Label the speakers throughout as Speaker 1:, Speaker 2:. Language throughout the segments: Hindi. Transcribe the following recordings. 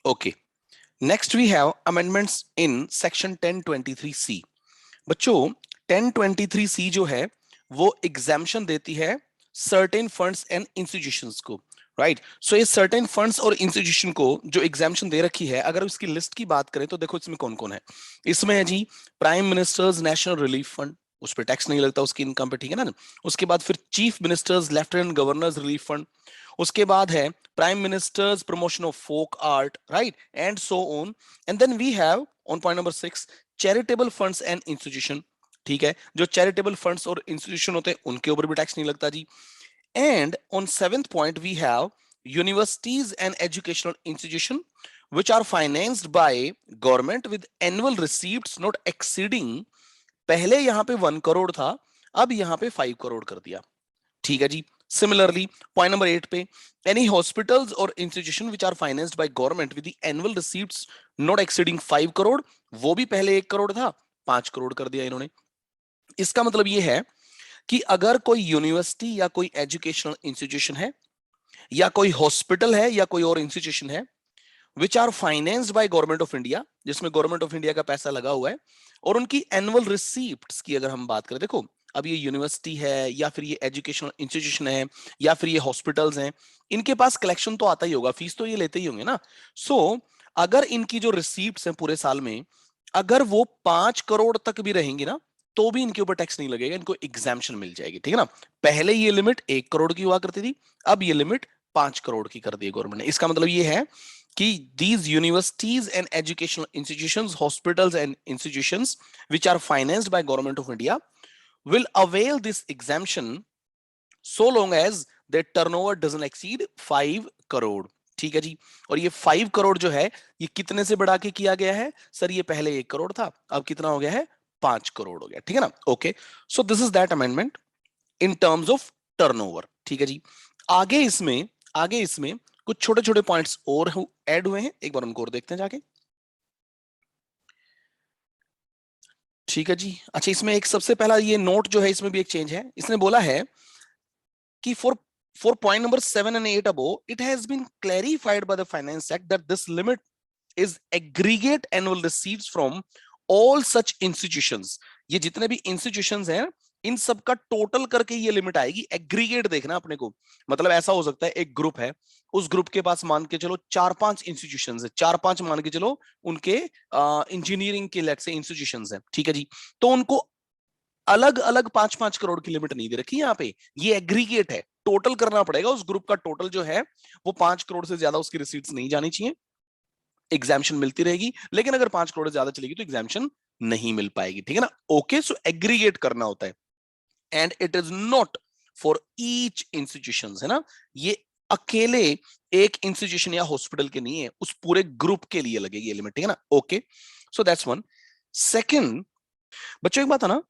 Speaker 1: Okay, next we have amendments in section 1023C। बच्चों 1023C जो है वो एग्जाम्शन देती है सर्टेन फंड्स एंड इंस्टीट्यूशंस को, राइट। सो ये सर्टेन फंड्स और इंस्टीट्यूशन को जो एग्जाम्शन दे रखी है, अगर इसकी लिस्ट की बात करें तो देखो इसमें कौन कौन है। इसमें है जी prime minister's national relief fund, उस पर टैक्स नहीं लगता उसकी इनकम पे, ठीक है ना। उसके बाद फिर chief ministers lieutenant governors relief fund, उसके बाद है prime ministers promotion of folk art, right, and so on. And then we have on point number 6 charitable funds and institution, ठीक है। जो चैरिटेबल फंड्स और इंस्टीट्यूशन होते हैं उनके ऊपर भी टैक्स नहीं लगता जी। And on 7th point we have universities and educational institution which are financed by government with annual receipts not exceeding, पहले यहां पे 1 करोड़ था, अब यहां पे 5 करोड़ कर दिया, ठीक है जी। सिमिलरली पॉइंट नंबर 8 पे एनी हॉस्पिटल्स और institution which are financed by government with the annual receipts not exceeding 5 crore, वो भी पहले 1 करोड़ था, 5 करोड़ कर दिया इन्होंने। इसका मतलब ये है कि अगर कोई यूनिवर्सिटी या कोई एजुकेशनल इंस्टीट्यूशन है या कोई हॉस्पिटल है या कोई और इंस्टीट्यूशन है which are financed by government of India, जिसमें गवर्नमेंट ऑफ इंडिया का पैसा लगा हुआ है, और उनकी एनुअल रिसीप्ट्स की अगर हम बात करें, देखो अब ये यूनिवर्सिटी है या फिर ये एजुकेशनल इंस्टीट्यूशन है या फिर ये हॉस्पिटल्स हैं, इनके पास कलेक्शन तो आता ही होगा, फीस तो ये लेते ही होंगे ना। सो अगर इनकी जो रिसीप्ट्स हैं पूरे साल में, अगर वो 5 करोड़ तक भी रहेंगी ना, तो भी इनके ऊपर टैक्स नहीं लगेगा, इनको एग्जाम्पशन मिल जाएगी, ठीक है ना। पहले ये लिमिट 1 करोड़ की हुआ करती थी, अब ये लिमिट 5 करोड़ की कर दी गवर्नमेंट ने। इसका मतलब ये है कि these universities and educational institutions, hospitals and institutions which are financed by government of India will avail this exemption so long as their turnover doesn't exceed 5 crore, ठीक है जी। और ये 5 करोड़ जो है ये कितने से बढ़ा के किया गया है सर, ये पहले 1 करोड़ था, अब कितना हो गया है, 5 करोड़ हो गया, ठीक है ना। Okay, so this is that amendment in terms of turnover, ठीक है जी। आगे इसमें कुछ छोटे छोटे पॉइंट्स और ऐड हुए हैं, एक बार उनको और देखते हैं जाके, ठीक है जी। अच्छा, इसमें एक सबसे पहला ये नोट जो है, इसमें भी एक चेंज है। इसने बोला है कि for point number 7 and 8 above, it has been clarified by the Finance Act that this limit is aggregate annual receipts from all such institutions। ये जितने भी institutions हैं इन सब का टोटल करके ये लिमिट आएगी। एग्रीगेट देखना अपने को, मतलब ऐसा हो सकता है एक ग्रुप है, उस ग्रुप के पास मान के चलो 4-5 इंस्टीट्यूशंस है, 4-5 मान के चलो उनके इंजीनियरिंग के लेट से इंस्टीट्यूशंस है, ठीक है जी। तो उनको अलग अलग 5-5 करोड़ की लिमिट नहीं दे रखी यहाँ पे, ये एग्रीगेट है, टोटल करना पड़ेगा। उस ग्रुप का टोटल जो है वो 5 करोड़ से ज्यादा उसकी रिसीट्स नहीं जानी चाहिए, एग्जाम्शन मिलती रहेगी, लेकिन अगर 5 करोड़ से ज्यादा चलेगी तो एग्जाम्शन नहीं मिल पाएगी, ठीक है ना। ओके, सो एग्रीगेट करना होता है and it is not for each institution, है ना। ये अकेले एक इंस्टीट्यूशन या हॉस्पिटल के नहीं है, उस पूरे ग्रुप के लिए लगेगी ये लिमिट, ठीक है ना। Okay, so that's one. Second, बच्चों एक बात है ना,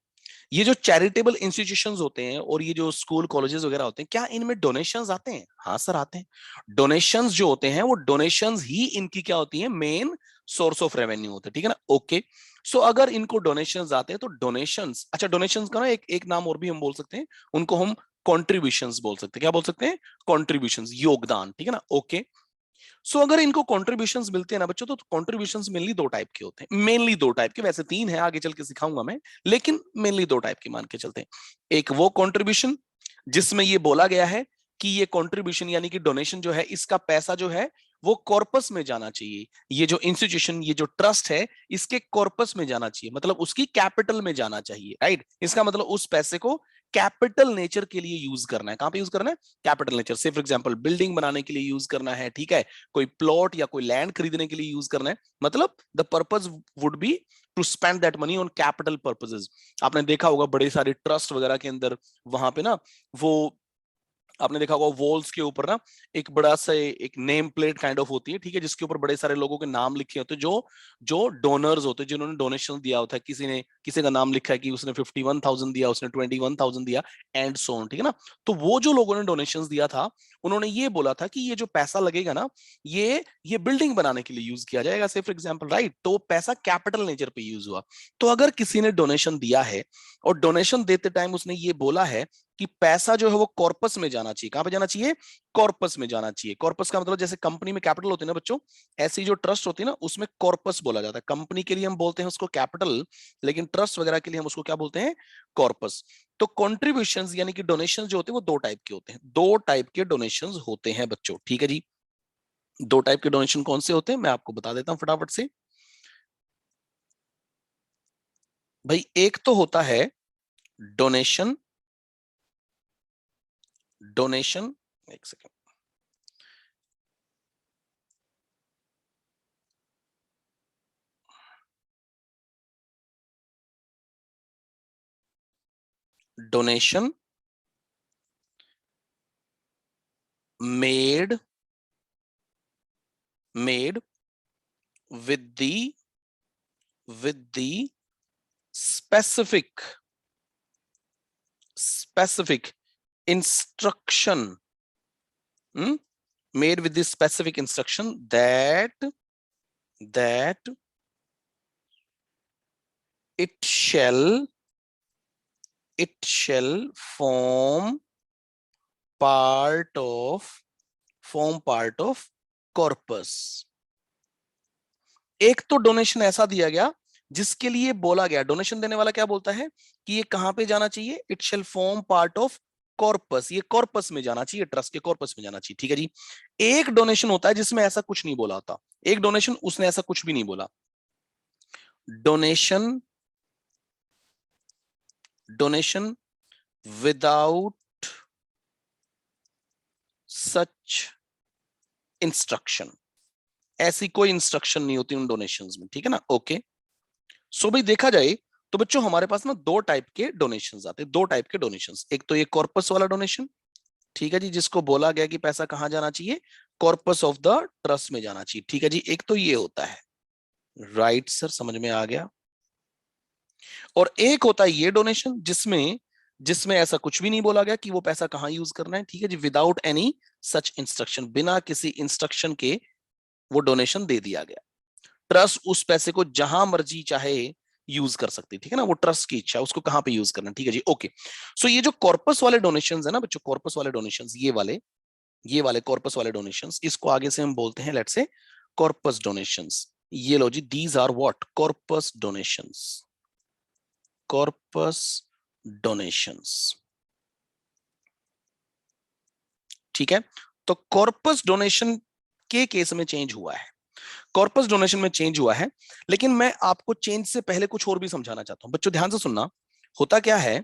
Speaker 1: ये जो चैरिटेबल इंस्टीट्यूशंस होते हैं और ये जो स्कूल कॉलेजेस वगैरह होते हैं, क्या इनमें डोनेशंस आते हैं? हाँ सर आते हैं। डोनेशंस जो होते हैं वो डोनेशंस ही इनकी क्या होती है, मेन सोर्स ऑफ रेवेन्यू होते हैं, ठीक है ना। ओके, सो अगर इनको डोनेशंस आते हैं तो डोनेशंस, अच्छा डोनेशंस का ना एक नाम और भी हम बोल सकते हैं, उनको हम कॉन्ट्रीब्यूशंस बोल सकते हैं। क्या बोल सकते हैं? कॉन्ट्रीब्यूशंस, योगदान, ठीक है ना। ओके, सो अगर इनको कॉन्ट्रीब्यूशंस मिलते हैं ना बच्चों, तो कॉन्ट्रीब्यूशंस मेनली 2 टाइप के होते हैं, मेनली 2 टाइप के, वैसे 3 है आगे चल के सिखाऊंगा मैं, लेकिन मेनली 2 टाइप के मान के चलते हैं। एक वो कॉन्ट्रीब्यूशन जिसमें ये बोला गया है कि ये कॉन्ट्रीब्यूशन यानी कि डोनेशन जो है, इसका पैसा जो है वो कॉर्पस में जाना चाहिए, ये जो इंस्टीट्यूशन, ये जो ट्रस्ट है, इसके कॉर्पस में जाना चाहिए, मतलब उसकी कैपिटल में जाना चाहिए, राइट। इसका मतलब उस पैसे को कैपिटल नेचर के लिए यूज करना है। कहां पे यूज करना है? कैपिटल नेचर से, फॉर एग्जांपल बिल्डिंग बनाने के लिए यूज करना है, ठीक है, कोई प्लॉट या कोई लैंड खरीदने के लिए यूज करना है, मतलब the purpose would be to spend that money on capital purposes. आपने देखा होगा बड़े सारे ट्रस्ट वगैरह के अंदर, वहां पे ना वो आपने देखा होगा वॉल्स के ऊपर ना एक बड़ा सा एक नेम प्लेट काइंड ऑफ होती है, ठीक है, जिसके ऊपर बड़े सारे लोगों के नाम लिखे होते हैं, जो जो डोनर्स होते हैं, जिन्होंने डोनेशन दिया होता है। किसी का नाम लिखा है कि उसने 51,000 दिया, उसने 21,000 दिया, एंड सो ऑन, ठीक है ना। तो वो जो लोगों ने डोनेशन दिया था, उन्होंने ये बोला था कि ये जो पैसा लगेगा ना, ये बिल्डिंग बनाने के लिए यूज किया जाएगा, से फॉर एग्जाम्पल, राइट। तो पैसा कैपिटल नेचर पे यूज हुआ। तो अगर किसी ने डोनेशन दिया है और डोनेशन देते टाइम उसने ये बोला है कि पैसा जो है वो कॉर्पस में जाना चाहिए, कहां पे जाना चाहिए? कॉर्पस में जाना चाहिए। कॉर्पस का मतलब जैसे कंपनी में कैपिटल होती है ना बच्चों, ऐसी जो ट्रस्ट होती है ना उसमें कॉर्पस बोला जाता है। कंपनी के लिए हम बोलते हैं उसको कैपिटल, लेकिन ट्रस्ट वगैरह के लिए हम उसको क्या बोलते हैं, कॉर्पस। तो कॉन्ट्रीब्यूशंस यानी कि डोनेशंस जो होते हैं वो दो टाइप के होते हैं, दो टाइप के डोनेशंस होते हैं बच्चों, ठीक है जी। दो टाइप के डोनेशन कौन से होते हैं मैं आपको बता देता हूं फटाफट से। भाई एक तो होता है डोनेशन, डोनेशन, एक second, donation made with the specific instruction, made with the specific instruction that it shall form part of corpus। एक तो डोनेशन ऐसा दिया गया जिसके लिए बोला गया, डोनेशन देने वाला क्या बोलता है कि ये कहां पे जाना चाहिए, it shall form part of corpus, ये कॉर्पस में जाना चाहिए, ट्रस्ट के कॉर्पस में जाना चाहिए, ठीक है जी। एक डोनेशन होता है जिसमें ऐसा कुछ नहीं बोला होता, एक डोनेशन उसने ऐसा कुछ भी नहीं बोला। डोनेशन विदाउट सच इंस्ट्रक्शन, ऐसी कोई इंस्ट्रक्शन नहीं होती उन डोनेशंस में, ठीक है ना, ओके। सो भाई देखा जाए तो बच्चों हमारे पास ना दो टाइप के डोनेशंस आते हैं, दो टाइप के डोनेशंस। एक तो ये कॉर्पस वाला डोनेशन, ठीक है जी, जिसको बोला गया कि पैसा कहां जाना चाहिए, कॉर्पस ऑफ द ट्रस्ट में जाना चाहिए, ठीक है जी, एक तो ये होता है, राइट सर, समझ में आ गया। और एक होता है ये डोनेशन जिसमें जिसमें ऐसा कुछ भी नहीं बोला गया कि वो पैसा कहां यूज करना है, ठीक है जी, विदाउट एनी सच इंस्ट्रक्शन, बिना किसी इंस्ट्रक्शन के वो डोनेशन दे दिया गया। ट्रस्ट उस पैसे को जहां मर्जी चाहे यूज कर सकती, ठीक है ना, वो ट्रस्ट की इच्छा, उसको कहां पे यूज करना, ठीक है जी, ओके। सो ये जो कॉर्पस वाले डोनेशंस है ना बच्चों, कॉर्पस वाले डोनेशंस, ये वाले कॉर्पस वाले डोनेशंस, इसको आगे से हम बोलते हैं लेट्स से कॉर्पस डोनेशंस। ये लो जी, these are what, corpus donations, corpus donations, ठीक है। तो कॉर्पस डोनेशन के केस में चेंज हुआ है, कॉर्पस डोनेशन में चेंज हुआ है, लेकिन मैं आपको चेंज से पहले कुछ और भी समझाना चाहता हूं बच्चों, ध्यान से सुनना। होता क्या है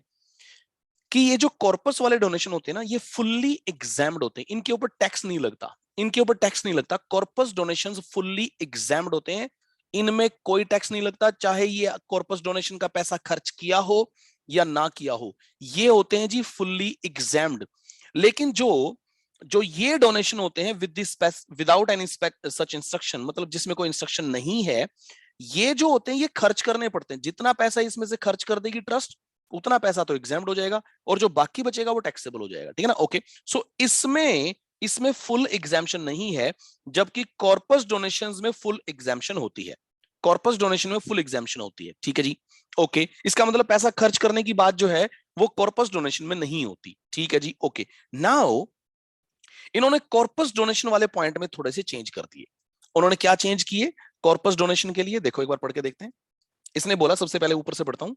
Speaker 1: कि ये जो कॉर्पस वाले डोनेशन होते हैं ना, ये फुल्ली एग्जाम्ड होते हैं, इनके ऊपर टैक्स नहीं लगता, इनके ऊपर टैक्स नहीं लगता। कॉर्पस डोनेशंस फुल्ली एग्जाम्ड होते हैं, इनमें कोई टैक्स नहीं लगता, चाहे ये कॉर्पस डोनेशन का पैसा खर्च किया हो या ना किया हो, ये होते हैं जी फुल्ली एग्जाम्ड। लेकिन जो जो ये डोनेशन होते हैं विदाउट एनी सच इंस्ट्रक्शन, मतलब जिसमें कोई इंस्ट्रक्शन नहीं है, ये जो होते हैं ये खर्च करने पड़ते हैं, जितना पैसा इसमें से खर्च कर देगी ट्रस्ट उतना पैसा तो एग्जाम्ड हो जाएगा, और जो बाकी बचेगा वो टैक्सेबल हो जाएगा, ठीक है ना, ओके। सो इसमें इसमें फुल एग्जाम्पशन नहीं है, जबकि कॉर्पस डोनेशंस में फुल एग्जाम्पशन होती है, कॉर्पस डोनेशन में फुल एग्जाम्पशन होती है, ठीक है जी, ओके। इसका मतलब पैसा खर्च करने की बात जो है वो कॉर्पस डोनेशन में नहीं होती, ठीक है जी, ओके। नाउ इन्होंने कॉर्पस डोनेशन वाले पॉइंट में थोड़े से चेंज कर दिए। उन्होंने क्या चेंज किए कॉर्पस डोनेशन के लिए, देखो एक बार पढ़ के देखते हैं। इसने बोला, सबसे पहले ऊपर से पढ़ता हूं,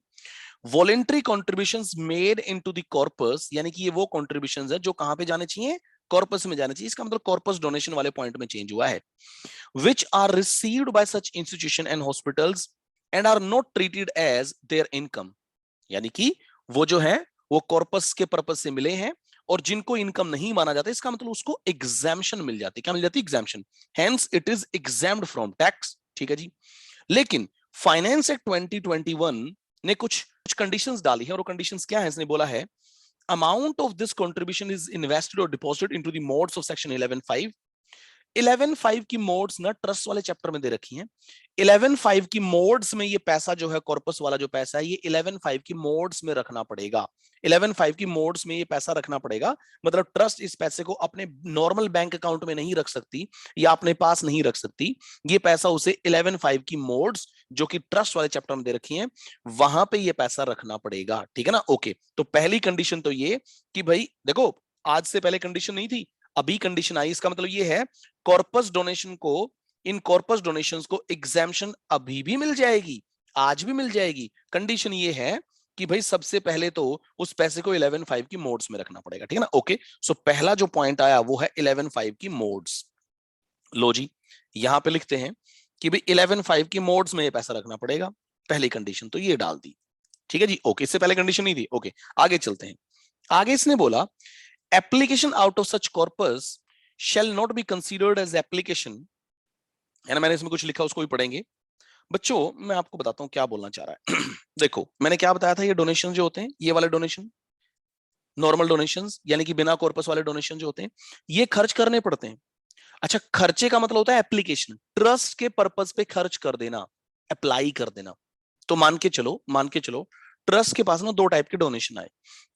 Speaker 1: voluntary contributions made into the corpus, यानी कि ये वो कॉन्ट्रीब्यूशंस है जो कहां पे जाने चाहिए, कॉर्पस में जाने चाहिए। इसका मतलब कॉर्पस डोनेशन वाले पॉइंट में चेंज हुआ है। Which are received by such institution and hospitals and are not treated as their income, यानी कि वो जो है वो कॉर्पस के पर्पस से मिले हैं और जिनको इनकम नहीं माना जाता, इसका मतलब उसको एग्जाम्शन मिल जाती है, क्या मिल जाती है, exemption, hence it is examined from tax, ठीक है जी। लेकिन फाइनेंस एक्ट 2021 ने कुछ कंडीशंस डाली है, और वो कंडीशंस क्या है, इसने बोला है amount of this contribution is invested और deposited into the modes of section 11(5). 11(5) की मोड्स ना ट्रस्ट वाले चैप्टर में दे रखी हैं। 11(5) की मोड्स में ये पैसा जो है, कॉर्पस वाला जो पैसा है, ये 11(5) की मोड्स में रखना पड़ेगा। 11(5) की मोड्स में ये पैसा रखना पड़ेगा, मतलब ट्रस्ट इस पैसे को अपने नॉर्मल बैंक अकाउंट में नहीं रख सकती या अपने पास नहीं रख सकती, ये पैसा उसे 11(5) की मोड्स जो कि ट्रस्ट वाले चैप्टर में दे रखी हैं वहां पे ये पैसा रखना पड़ेगा, ठीक है ना, ओके। तो पहली कंडीशन तो ये कि भाई देखो, आज से पहले कंडीशन नहीं थी, अभी कंडीशन आई, इसका मतलब ये है कॉर्पस डोनेशन को, इन कॉर्पस डोनेशंस को एग्जाम्पशन अभी भी मिल जाएगी, आज भी मिल जाएगी। कंडीशन ये है कि भाई सबसे पहले तो उस पैसे को 11.5 की मोड्स में रखना पड़ेगा, ठीक है ना। ओके, सो पहला जो पॉइंट आया वो है 11.5 की मोड्स। लो जी, यहां पे लिखते हैं कि भाई 11.5 की मोड्स में ये पैसा रखना पड़ेगा, पहली कंडीशन तो ये डाल दी, ठीक है जी। ओके, इससे पहले कंडीशन नहीं थी। ओके, आगे चलते हैं। आगे इसने बोला application out of such corpus shall not be considered as application, है ना। मैंने इसमें कुछ लिखा, उसको भी पढ़ेंगे। बच्चों मैं आपको बताता हूं क्या बोलना चाह रहा है। देखो मैंने क्या बताया था, ये डोनेशन जो होते हैं, ये वाले डोनेशन नॉर्मल डोनेशंस यानी कि बिना कॉर्पस वाले डोनेशन जो होते हैं, ये खर्च करने पड़ते हैं। अच्छा, खर्चे का मतलब होता है एप्लीकेशन, ट्रस्ट के पर्पस पे खर्च कर देना, अप्लाई कर देना। तो मान के चलो ट्रस्ट के पास ना दो टाइप के डोनेशन आए,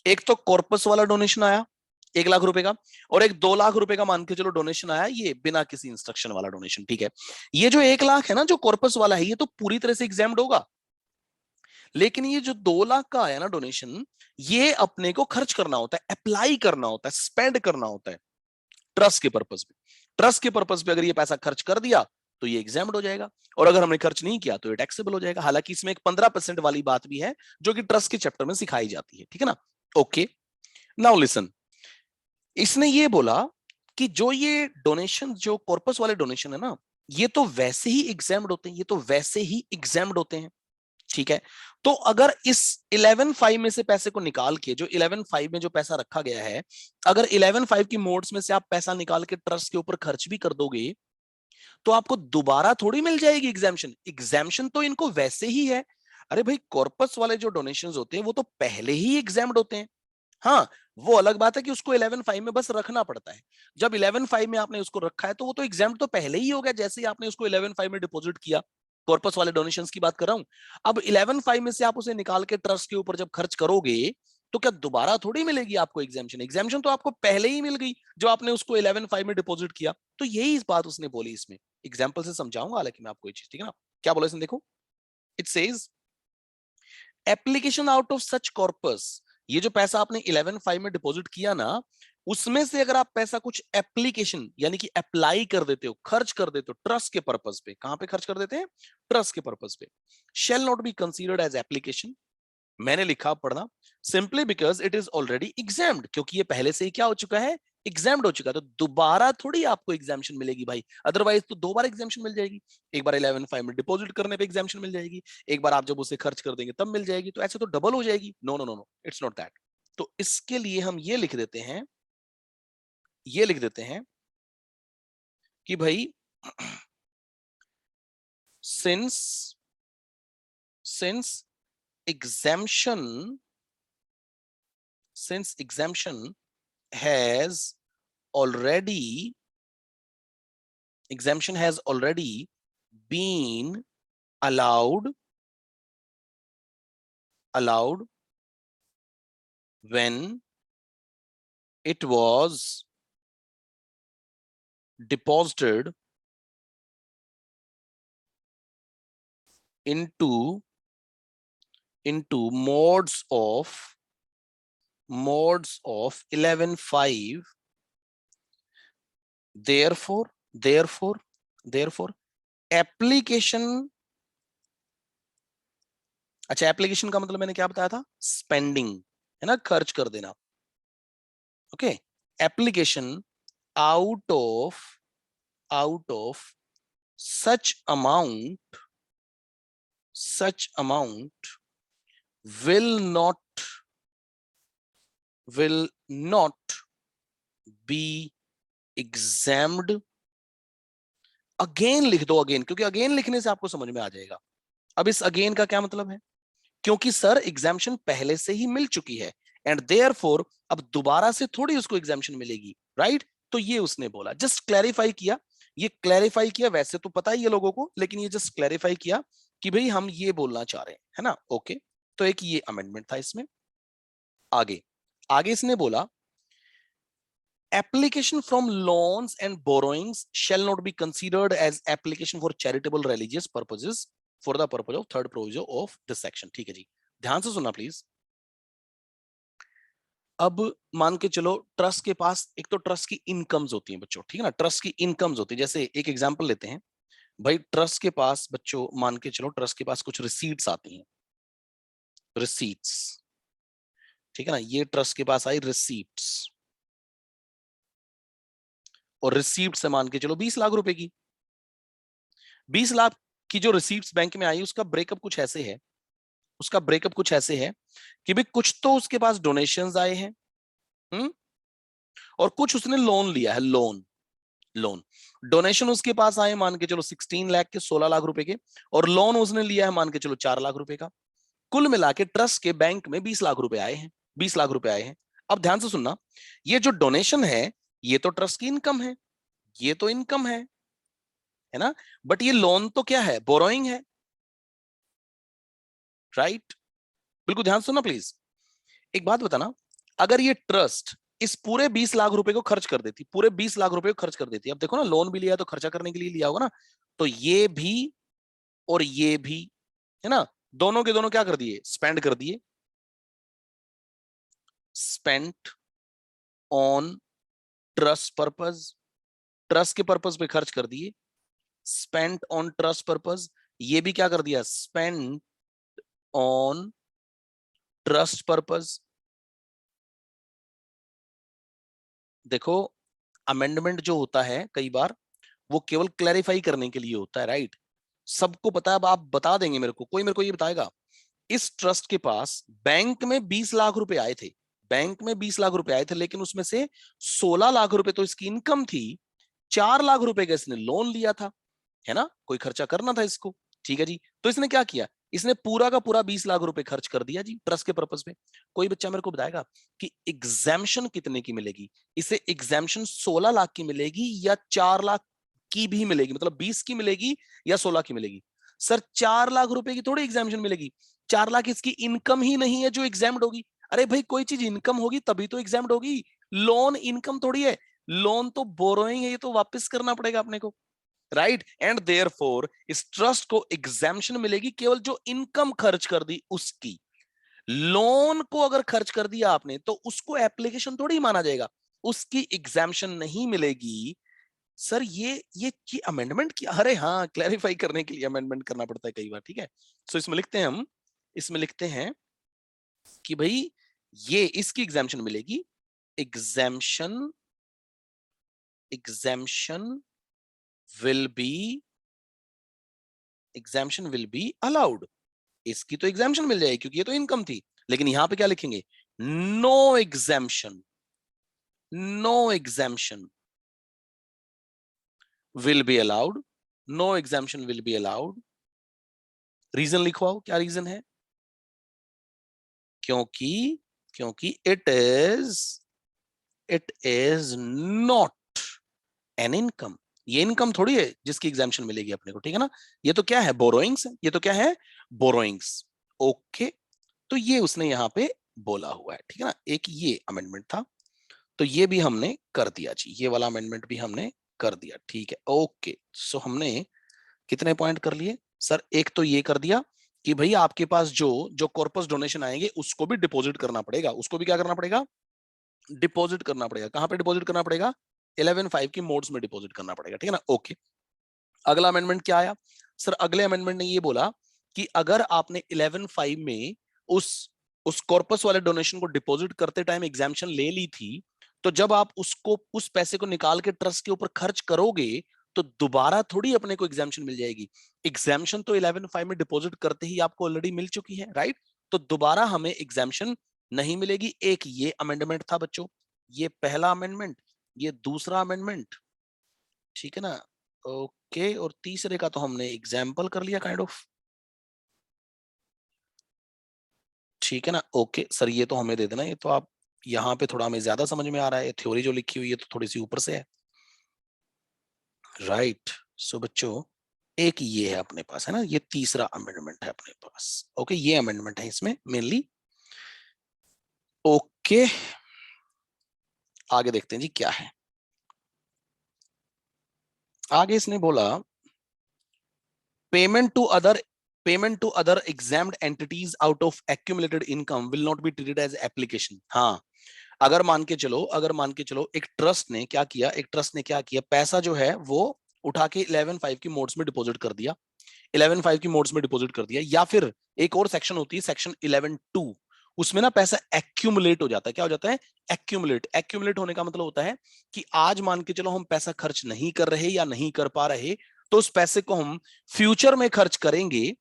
Speaker 1: एक तो कॉर्पस वाला डोनेशन आया 1 लाख रुपए का, और एक 2 लाख रुपए का मान के चलो डोनेशन आया ये बिना किसी इंस्ट्रक्शन वाला डोनेशन, ठीक है। ये जो 1 लाख है ना, जो कॉर्पस वाला है, ये तो पूरी तरह से एग्जाम्ड होगा, लेकिन ये जो 2 लाख का आया ना डोनेशन, ये अपने को खर्च करना होता है, अप्लाई करना होता है, स्पेंड करना होता है ट्रस्ट के पर्पज पे। ट्रस्ट के पर्पज पे अगर ये पैसा खर्च कर दिया तो ये एग्जाम्ड हो जाएगा, और अगर हमने खर्च नहीं किया तो ये टैक्सेबल हो जाएगा। हालांकि इसमें एक 15% वाली बात भी है जो कि ट्रस्ट के चैप्टर में सिखाई जाती है, ठीक है ना। ओके, नाउ लिसन, इसने ये बोला कि जो ये डोनेशन, जो कॉर्पस वाले डोनेशन है ना, ये तो वैसे ही एग्जाम्ड होते हैं, ये तो वैसे ही एग्जाम्ड होते हैं, ठीक है। तो अगर इस 11.5 में से पैसे को निकाल के, जो 11.5 में जो पैसा रखा गया है, अगर 11.5 की मोड्स में से आप पैसा निकाल के ट्रस्ट के ऊपर खर्च भी कर दोगे तो आपको दोबारा थोड़ी मिल जाएगी एग्जाम्शन। एग्जाम्शन तो इनको वैसे ही है। अरे भाई, कॉर्पस वाले जो डोनेशंस होते हैं वो तो पहले ही एग्जाम्ड होते हैं। हाँ, वो अलग बात है कि उसको 11.5 में बस रखना पड़ता है। जब 11.5 में आपने उसको रखा है तो वो तो एग्जाम तो पहले ही हो गया, जैसे ही आपने उसको 11.5 में डिपॉजिट किया। कॉर्पस वाले डोनेशंस की बात कर रहा हूं। अब 11.5 में से आप उसे निकाल के ट्रस्ट के ऊपर जब खर्च करोगे तो क्या दोबारा थोड़ी मिलेगी आपको एग्जाम्शन? एग्जाम्शन तो आपको पहले ही मिल गई जो आपने उसको 11.5 में डिपॉजिट किया। तो यही इस बात उसने बोली इसमें। एग्जाम्पल से समझाऊंगा हालांकि मैं आपको ये चीज, ठीक है ना। क्या बोला इसने, देखो, it says application out of such corpus, ये जो पैसा आपने 11.5 में डिपॉजिट किया ना, उसमें से अगर आप पैसा कुछ एप्लीकेशन यानी कि अप्लाई कर देते हो, खर्च कर देते हो ट्रस्ट के पर्पस पे, कहां पे खर्च कर देते हैं? ट्रस्ट के पर्पस पे। Shall not be considered as application, मैंने लिखा, पढ़ना, simply because it is already exempt, क्योंकि ये पहले से ही क्या हो चुका है? एग्जाम्ड हो चुका है। तो दोबारा थोड़ी आपको एग्जाम्शन मिलेगी भाई, अदरवाइज तो 2 बार एग्जाम्शन मिल जाएगी। एक बार 11.5 में डिपॉजिट करने पे एग्जाम्शन मिल जाएगी, एक बार आप जब उसे खर्च कर देंगे तब मिल जाएगी। तो ऐसे तो डबल हो जाएगी। No no no no, it's not that. तो इसके लिए हम ये लिख देते हैं, ये लिख देते हैं कि भाई since since exemption since exemption has already exemption has already been allowed when it was deposited into modes of 11.5, therefore application, अच्छा एप्लीकेशन का मतलब मैंने क्या बताया था? स्पेंडिंग, है ना, खर्च कर देना। Okay, application out of such amount will not be exempt। Again लिख दो, अगेन, क्योंकि अगेन लिखने से आपको समझ में आ जाएगा। अब इस अगेन का क्या मतलब है? क्योंकि सर एग्जाम्शन पहले से ही मिल चुकी है एंड देयरफॉर अब दोबारा से थोड़ी उसको एग्जाम्शन मिलेगी, राइट? तो ये उसने बोला, जस्ट क्लैरिफाई किया, ये क्लैरिफाई किया। वैसे तो पता ही है लोगों को, लेकिन ये जस्ट क्लैरिफाई किया कि भाई हम ये बोलना चाह रहे हैं, है ना। ओके, तो एक ये अमेंडमेंट था इसमें। आगे आगे इसने बोला application from loans and borrowings shall not be considered as application for charitable religious purposes for the purpose of third proviso of this section। ठीक है जी, ध्यान से सुनना प्लीज। अब मान के चलो ट्रस्ट के पास एक तो ट्रस्ट की इनकम्स होती हैं बच्चों, ठीक है ना, ट्रस्ट की इनकम्स होती है। जैसे एक एग्जांपल लेते हैं भाई, ट्रस्ट के पास बच्चों मान के चलो ट्रस्ट के पास कुछ रिसीट्स आती हैं, रिसीट्स, ठीक है ना, ये ट्रस्ट के पास आई रिसीट्स, और रिसीप्ट से मान के चलो 20 लाख रुपए की, 20 लाख की जो रिसीप्ट बैंक में आई उसका ब्रेकअप कुछ ऐसे है, उसका ब्रेकअप कुछ ऐसे है कि भाई कुछ तो उसके पास डोनेशंस आए हैं, और कुछ उसने लोन लिया है, लोन, लोन, डोनेशन उसके पास आए मान के चलो 16 लाख के, 16 लाख रुपए के, और लोन उसने लिया है मान के चलो 4 लाख रुपए का। कुल मिला के ट्रस्ट के बैंक में 20 लाख रुपए आए हैं, 20 लाख रुपए आए हैं। अब ध्यान से सुनना, ये जो डोनेशन है ये तो ट्रस्ट की इनकम है, ये तो इनकम है ना, बट ये लोन तो क्या है, बोरोइंग है, राइट? बिल्कुल ध्यान सुनना प्लीज। एक बात बताना, अगर ये ट्रस्ट इस पूरे 20 लाख रुपए को खर्च कर देती, पूरे 20 लाख रुपए को खर्च कर देती, अब देखो ना लोन भी लिया तो खर्चा करने के लिए लिया होगा ना, तो ये भी और ये भी, है ना, दोनों के दोनों क्या कर दिए, स्पेंड कर दिए, spent on trust purpose, trust के पर्पस पे खर्च कर दिए, स्पेंट ऑन ट्रस्ट पर्पस, ये भी क्या कर दिया, स्पेंट ऑन ट्रस्ट पर्पस। देखो अमेंडमेंट जो होता है कई बार वो केवल क्लैरिफाई करने के लिए होता है, राइट? सबको पता है, अब आप बता देंगे मेरे को, कोई मेरे को ये बताएगा, इस ट्रस्ट के पास बैंक में 20 लाख रुपए आए थे, बैंक में 20 लाख रुपए आए थे, लेकिन उसमें से 16 लाख रुपए तो इसकी इनकम थी, 4 लाख रुपए का इसने लोन लिया था, है ना, कोई खर्चा करना था इसको, ठीक है जी, तो इसने क्या किया, इसने पूरा का पूरा 20 लाख रुपए खर्च कर दिया जी ट्रस्ट के पर्पस पे। कोई बच्चा मेरे को बताएगा कि एग्जाम्शन कितने की मिलेगी, इसे एग्जाम्शन 16 लाख की मिलेगी या 4 लाख की भी मिलेगी, मतलब 20 की मिलेगी या 16 की मिलेगी? सर 4 लाख रुपए की थोड़ी एग्जाम्शन मिलेगी, 4 लाख इसकी इनकम ही नहीं है जो एग्जाम्ड होगी। अरे भाई कोई चीज इनकम होगी तभी तो एग्जाम्ड होगी, लोन इनकम थोड़ी है, लोन तो बोरोइंग है, ये तो वापस करना पड़ेगा अपने को, राइट? एंड देयरफॉर इस ट्रस्ट को एग्जाम्शन मिलेगी केवल जो इनकम खर्च कर दी उसकी, लोन को अगर खर्च कर दिया आपने तो उसको एप्लीकेशन थोड़ी माना जाएगा, उसकी एग्जाम्शन नहीं मिलेगी। सर ये अमेंडमेंट की, अरे हाँ क्लैरिफाई करने के लिए अमेंडमेंट करना पड़ता है कई बार, ठीक है। सो इसमें लिखते हैं हम, इसमें लिखते हैं कि भाई ये इसकी एग्जाम्शन मिलेगी, exemption, exemption will B, exemption will be allowed, इसकी तो एग्जाम्शन मिल जाएगी क्योंकि ये तो इनकम थी। लेकिन यहां पे क्या लिखेंगे, no exemption, no exemption will be allowed, no exemption will be allowed. Reason लिखवाओ, क्या रीजन है? क्योंकि, क्योंकि it is not an income, ये इनकम थोड़ी है जिसकी एग्जाम्शन मिलेगी अपने को, ठीक है ना, ये तो क्या है, बोरोइंग्स है, ये तो क्या है, बोरोइंग्स। ओके, तो ये उसने यहाँ पे बोला हुआ है, ठीक है ना, एक ये अमेंडमेंट था, तो ये भी हमने कर दिया जी, ये वाला अमेंडमेंट भी हमने कर दिया, ठीक है। ओके, सो हमने कितने पॉइंट कर लिए सर? एक तो ये कर दिया कि भाई आपके पास जो जो कॉर्पस डोनेशन आएंगे उसको भी डिपॉजिट करना पड़ेगा, उसको भी क्या करना पड़ेगा, डिपॉजिट करना पड़ेगा। कहां पे डिपॉजिट करना पड़ेगा? 11(5) की मोड्स में डिपॉजिट करना पड़ेगा, ठीक है ना। ओके, अगला अमेंडमेंट क्या आया सर? अगले अमेंडमेंट ने ये बोला कि अगर आपने 11(5) में उस कॉर्पस वाले डोनेशन को डिपॉजिट करते टाइम एग्जाम्शन ले ली थी, तो जब आप उसको, उस पैसे को निकाल के ट्रस्ट के ऊपर खर्च करोगे तो दोबारा थोड़ी अपने को एग्जाम्शन मिल जाएगी। एग्जाम्शन तो 11(5) में डिपॉजिट करते ही आपको ऑलरेडी मिल चुकी है, राइट? तो दोबारा हमें एग्जाम्शन नहीं मिलेगी। एक ये अमेंडमेंट था बच्चों, ये पहला अमेंडमेंट, ये दूसरा अमेंडमेंट, ठीक है ना। ओके, और तीसरे का तो हमने एग्जाम्पल कर लिया काइंड ऑफ, ठीक है ना। ओके सर, ये तो हमें दे देना, ये तो आप यहाँ पे थोड़ा हमें ज्यादा समझ में आ रहा है, थ्योरी जो लिखी हुई है तो थोड़ी सी ऊपर से है, राइट? सो बच्चों एक ये है अपने पास, है ना, ये तीसरा अमेंडमेंट है अपने पास। ओके, ये अमेंडमेंट है इसमें मेनली। ओके, आगे देखते हैं जी क्या है। आगे इसने बोला payment to other, payment to other exempt entities out of accumulated income will not be treated as application. हाँ, अगर मान के चलो एक ट्रस्ट ने क्या किया, पैसा जो है वो उठा के 11.5 की मोड्स में डिपॉजिट कर दिया, 11.5 की मोड्स में डिपॉजिट कर दिया, या फिर एक और सेक्शन होती है सेक्शन 11.2, उसमें ना पैसा एक्यूमुलेट हो जाता है। क्या हो जाता है? एक्यूमुलेट होने का मतलब होता है कि आज मान के चलो हम पैसा खर्च नहीं कर रहे या नहीं कर पा रहे, तो उस पैसे को हम फ्यूचर में खर्च करेंगे।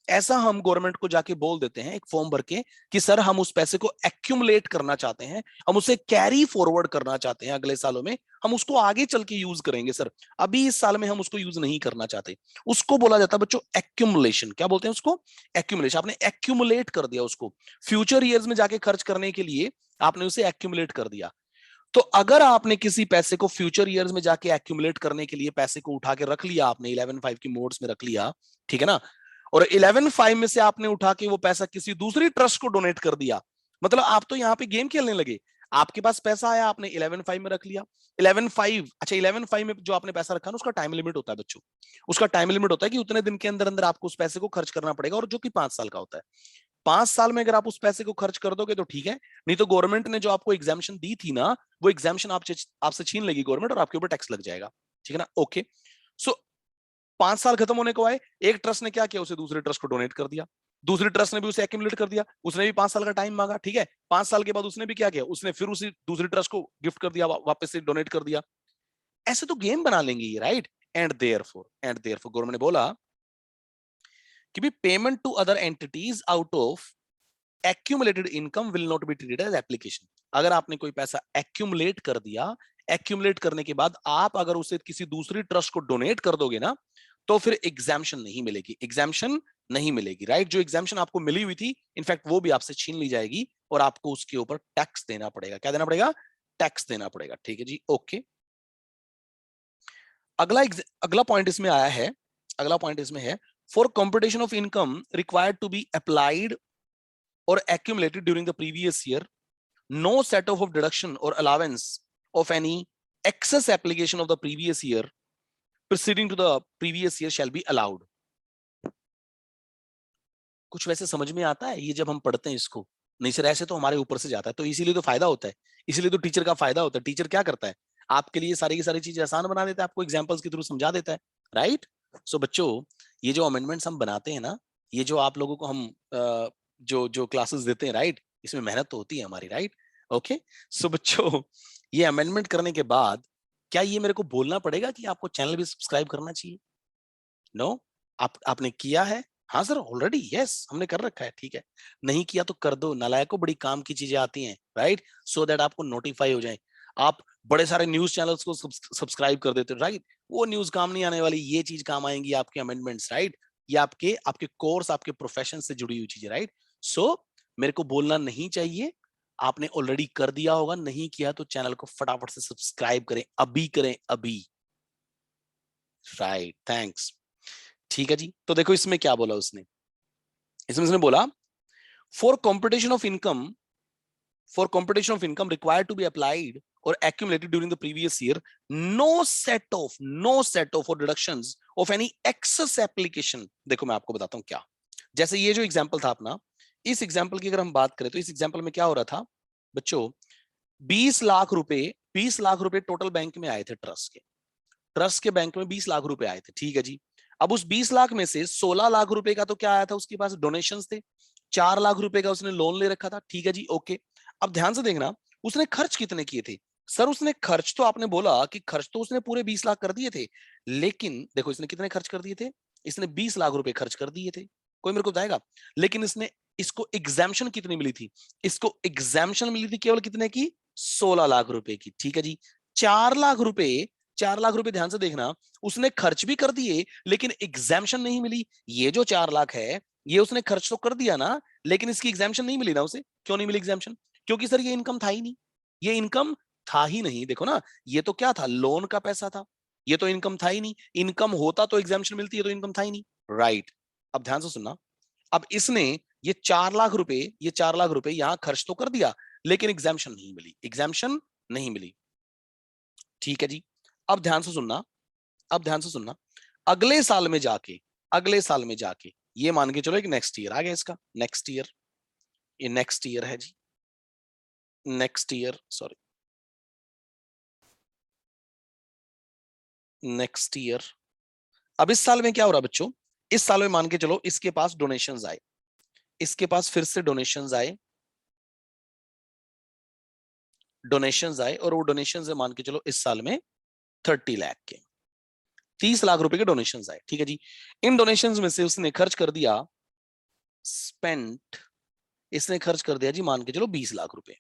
Speaker 1: ऐसा हम गवर्नमेंट को जाके बोल देते हैं एक फॉर्म भर के कि सर हम उस पैसे को एक्यूमुलेट करना चाहते हैं, हम उसे कैरी फॉरवर्ड करना चाहते हैं, अगले सालों में हम उसको आगे चल के यूज करेंगे सर, अभी इस साल में हम उसको यूज नहीं करना चाहते। उसको बोला जाता है बच्चों एक्यूमुलेशन। क्या बोलते हैं उसको? एक्यूमुलेशन। आपने एक्यूमुलेट कर दिया उसको, फ्यूचर ईयर्स में जाके खर्च करने के लिए आपने उसे एक्यूमुलेट कर दिया। तो अगर आपने किसी पैसे को फ्यूचर ईयर्स में जाके एक्यूमुलेट करने के लिए पैसे को उठा के रख लिया, आपने 11.5 की मोड्स में रख लिया, ठीक है ना, और 11.5 में से आपने उठा के वो पैसा किसी दूसरी ट्रस्ट को डोनेट कर दिया, मतलब आप तो यहां पे गेम खेलने लगे। आपके पास पैसा आया, आपने 11.5 में रख लिया, 11.5, अच्छा 11.5 में जो आपने पैसा रखा ना, उसका टाइम लिमिट होता है बच्चों, उसका टाइम लिमिट होता है कि उतने दिन के अंदर अंदर आपको उस पैसे को खर्च करना पड़ेगा, और जो कि 5 साल का होता है। 5 साल में अगर आप उस पैसे को खर्च कर दोगे तो ठीक है, नहीं तो गवर्नमेंट ने जो आपको एग्जाम्शन दी थी ना, वो एग्जाम्शन आपसे छीन लेगी गवर्नमेंट, और आपके ऊपर टैक्स लग जाएगा, ठीक है ना। ओके, सो 5 साल खत्म होने को आए, एक ट्रस्ट ने क्या किया, उसे दूसरे ट्रस्ट को डोनेट कर दिया, दूसरी ट्रस्ट ने भी उसे एक्यूमुलेट कर दिया, उसने भी 5 साल का टाइम मांगा, ठीक है, 5 साल के बाद उसने भी क्या किया, उसने फिर उसी दूसरी ट्रस्ट को गिफ्ट कर दिया, वापस से डोनेट कर दिया। ऐसे तो गेम बना लेंगे ये, राइट। एंड देयरफॉर गवर्नमेंट ने बोला कि भी payment to other entities out of accumulated income will not be treated as application. अगर आपने कोई पैसा एक्यूमुलेट कर दिया, एक्यूमुलेट करने के बाद आप अगर उसे किसी दूसरी ट्रस्ट को डोनेट कर दोगे ना, तो फिर एग्जाम्शन नहीं मिलेगी, राइट। जो एग्जाम्शन आपको मिली हुई थी, इनफैक्ट वो भी आपसे छीन ली जाएगी, और आपको उसके ऊपर टैक्स देना पड़ेगा। क्या देना पड़ेगा? टैक्स देना पड़ेगा, ठीक है जी, ओके। अगला अगला पॉइंट इसमें आया है, अगला पॉइंट इसमें है, for computation of income required to be applied or accumulated during the previous year, no set off of deduction or allowance of any excess application of the previous year preceding to the previous year shall be allowed. कुछ वैसे समझ में आता है ये जब हम पढ़ते हैं इसको? नहीं सर, ऐसे तो हमारे ऊपर से जाता है, तो इसीलिए तो फायदा होता है, इसीलिए तो टीचर का फायदा होता है। टीचर क्या करता है? आपके लिए सारी की सारी चीजें आसान बना देता है, आपको एग्जाम्पल्स के थ्रू समझा देता है, राइट। सो बच्चों, ये जो अमेंडमेंट्स हम बनाते हैं ना, ये जो आप लोगों को हम जो जो क्लासेस देते हैं, राइट, इसमें मेहनत तो होती है हमारी, राइट। ओके, सो बच्चों, ये अमेंडमेंट करने के बाद क्या ये मेरे को बोलना पड़ेगा कि आपको चैनल भी सब्सक्राइब करना चाहिए? नो, आपने किया है? हाँ सर, ऑलरेडी यस, हमने कर रखा है, ठीक है। नहीं किया तो कर दो, नालायकों, बड़ी काम की चीजें आती हैं, राइट, सो दैट आपको नोटिफाई हो जाए। आप बड़े सारे न्यूज चैनल्स को सब्सक्राइब कर देते हो, राइट, वो न्यूज काम नहीं आने वाली, ये चीज काम आएंगी, आपके अमेंडमेंट्स, राइट, ये आपके आपके कोर्स, आपके प्रोफेशन से जुड़ी हुई चीजें, राइट। सो मेरे को बोलना नहीं चाहिए, आपने ऑलरेडी कर दिया होगा, नहीं किया तो चैनल को फटाफट से सब्सक्राइब करें अभी, राइट, थैंक्स। ठीक है जी, तो देखो इसमें क्या बोला उसने बोला for computation of income required to be applied or accumulated during the previous year, no set off or deductions of any excess application। देखो मैं आपको बताता हूं क्या, जैसे ये जो एग्जांपल था अपना, इस एग्जांपल की अगर हम बात करें तो इस एग्जांपल में क्या हो रहा था बच्चों, 20 लाख रुपए टोटल बैंक में आए थे, ट्रस्ट के बैंक में 20 लाख रुपए आए थे, ठीक है जी। अब उस 20 लाख में से 16 लाख रुपए का तो क्या आया था, उसके पास डोनेशंस थे, 4 लाख रुपए का उसने लोन ले रखा था, ठीक है जी, ओके। अब ध्यान से देखना, उसने खर्च कितने किए थे? सर उसने खर्च तो, आपने बोला कि खर्च तो उसने पूरे 20 लाख कर दिए थे, लेकिन देखो इसने कितने खर्च कर दिए थे, इसने 20 लाख रुपए खर्च कर दिए थे, कोई मेरे को बताएगा? लेकिन इसको एग्जाम्शन कितनी मिली थी? इसको एग्जाम्शन मिली थी केवल कितने की? 16 लाख रुपए की, ठीक है जी। 4 लाख रुपए, 4 लाख रुपए ध्यान से देखना, उसने खर्च भी कर दिए लेकिन एग्जाम्शन नहीं मिली। ये जो 4 लाख है, ये उसने खर्च तो कर दिया ना, लेकिन इसकी एग्जाम्शन नहीं मिली ना उसे। क्यों नहीं मिली एग्जाम्शन? क्योंकि सर ये इनकम था ही नहीं, ये इनकम था ही नहीं। देखो ना, ये तो क्या था, लोन का पैसा था, ये तो इनकम था ही नहीं। इनकम होता तो एग्जाम्शन मिलती, है तो इनकम था ही नहीं, राइट। अब ध्यान से सुनना, अब इसने ये 4 लाख रुपए यहां खर्च तो कर दिया, लेकिन एग्जाम्शन नहीं मिली, ठीक है जी। अब ध्यान से सुनना, अब ध्यान से सुनना, अगले साल में जाके, अगले साल में जाके ये मान के चलो एक नेक्स्ट ईयर आ गया इसका, नेक्स्ट ईयर, ये नेक्स्ट ईयर है जी, next year, sorry, next year. अब इस साल में क्या हो रहा है बच्चों, इस साल में मान के चलो इसके पास डोनेशंस आए, इसके पास फिर से डोनेशंस आए, डोनेशंस आए, और वो डोनेशंस है मान के चलो इस साल में 30 लाख के, 30 लाख रुपए के डोनेशंस आए, ठीक है जी। इन डोनेशंस में से उसने खर्च कर दिया, स्पेंट, इसने खर्च कर दिया जी मान के चलो 20 लाख रुपए,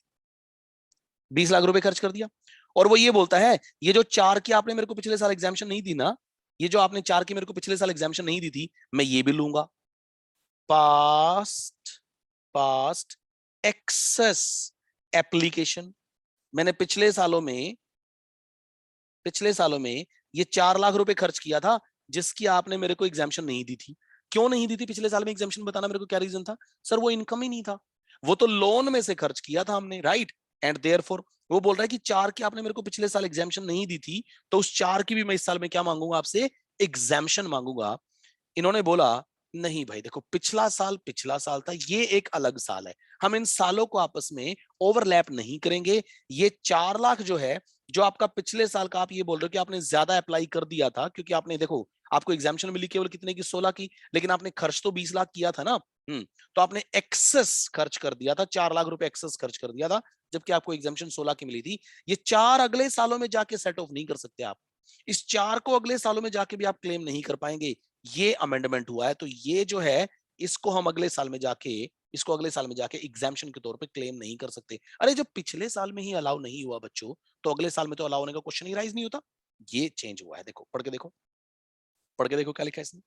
Speaker 1: 20 लाख रुपए खर्च कर दिया। और वो ये बोलता है, ये जो 4 की आपने मेरे को पिछले साल एग्जामिशन नहीं दी ना, ये जो आपने 4 की मेरे को पिछले साल एग्जामिशन नहीं दी थी, मैं ये भी लूंगा। पास्ट, पास्ट एक्सेस एप्लीकेशन, मैंने पिछले सालों में ये 4 लाख रुपए खर्च किया था, जिसकी आपने मेरे को एग्जामिशन नहीं दी थी। क्यों नहीं दी थी पिछले साल में एग्जामिशन, बताना मेरे को क्या रीजन था? सर वो इनकम ही नहीं था, वो तो लोन में से खर्च किया था हमने, राइट। एंड देयरफॉर वो बोल रहा है कि 4 की आपने मेरे को पिछले साल एग्जामिशन नहीं दी थी, तो उस 4 की भी मैं इस साल में क्या मांगूंगा आपसे, एग्जामिशन मांगूंगा। इन्होंने बोला नहीं भाई देखो, पिछला साल था, ये एक अलग साल है, हम इन सालों को आपस में ओवरलैप नहीं करेंगे। ये 4 लाख जो है, जो आपका पिछले साल का, आप ये बोल रहे हो कि आपने ज्यादा अप्लाई कर दिया था, क्योंकि आपने देखो आपको एग्जामिशन मिली केवल कितने की, 16 की, लेकिन आपने खर्च तो 20 लाख किया था ना। तो आपने एक्सेस खर्च कर दिया था, 4 लाख रुपए एक्सेस खर्च कर दिया था, जबकि आपको एग्जामिशन 16 की मिली थी। ये 4 अगले सालों में जाके सेट ऑफ नहीं कर सकते आप, इस 4 को अगले सालों में जाके भी आप क्लेम नहीं कर पाएंगे। ये अमेंडमेंट हुआ है, तो ये जो है इसको हम अगले साल में जाके, इसको अगले साल में जाके एग्जामिशन के तौर पे क्लेम नहीं कर सकते। अरे जब पिछले साल में ही अलाउ नहीं हुआ बच्चों, तो अगले साल में तो अलाउ होने का क्वेश्चन ही राइज नहीं होता। ये चेंज हुआ है, देखो पढ़ के देखो, पढ़ के देखो क्या लिखा है इसने।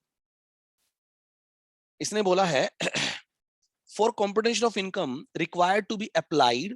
Speaker 1: इसने बोला है for competition of income required to be applied,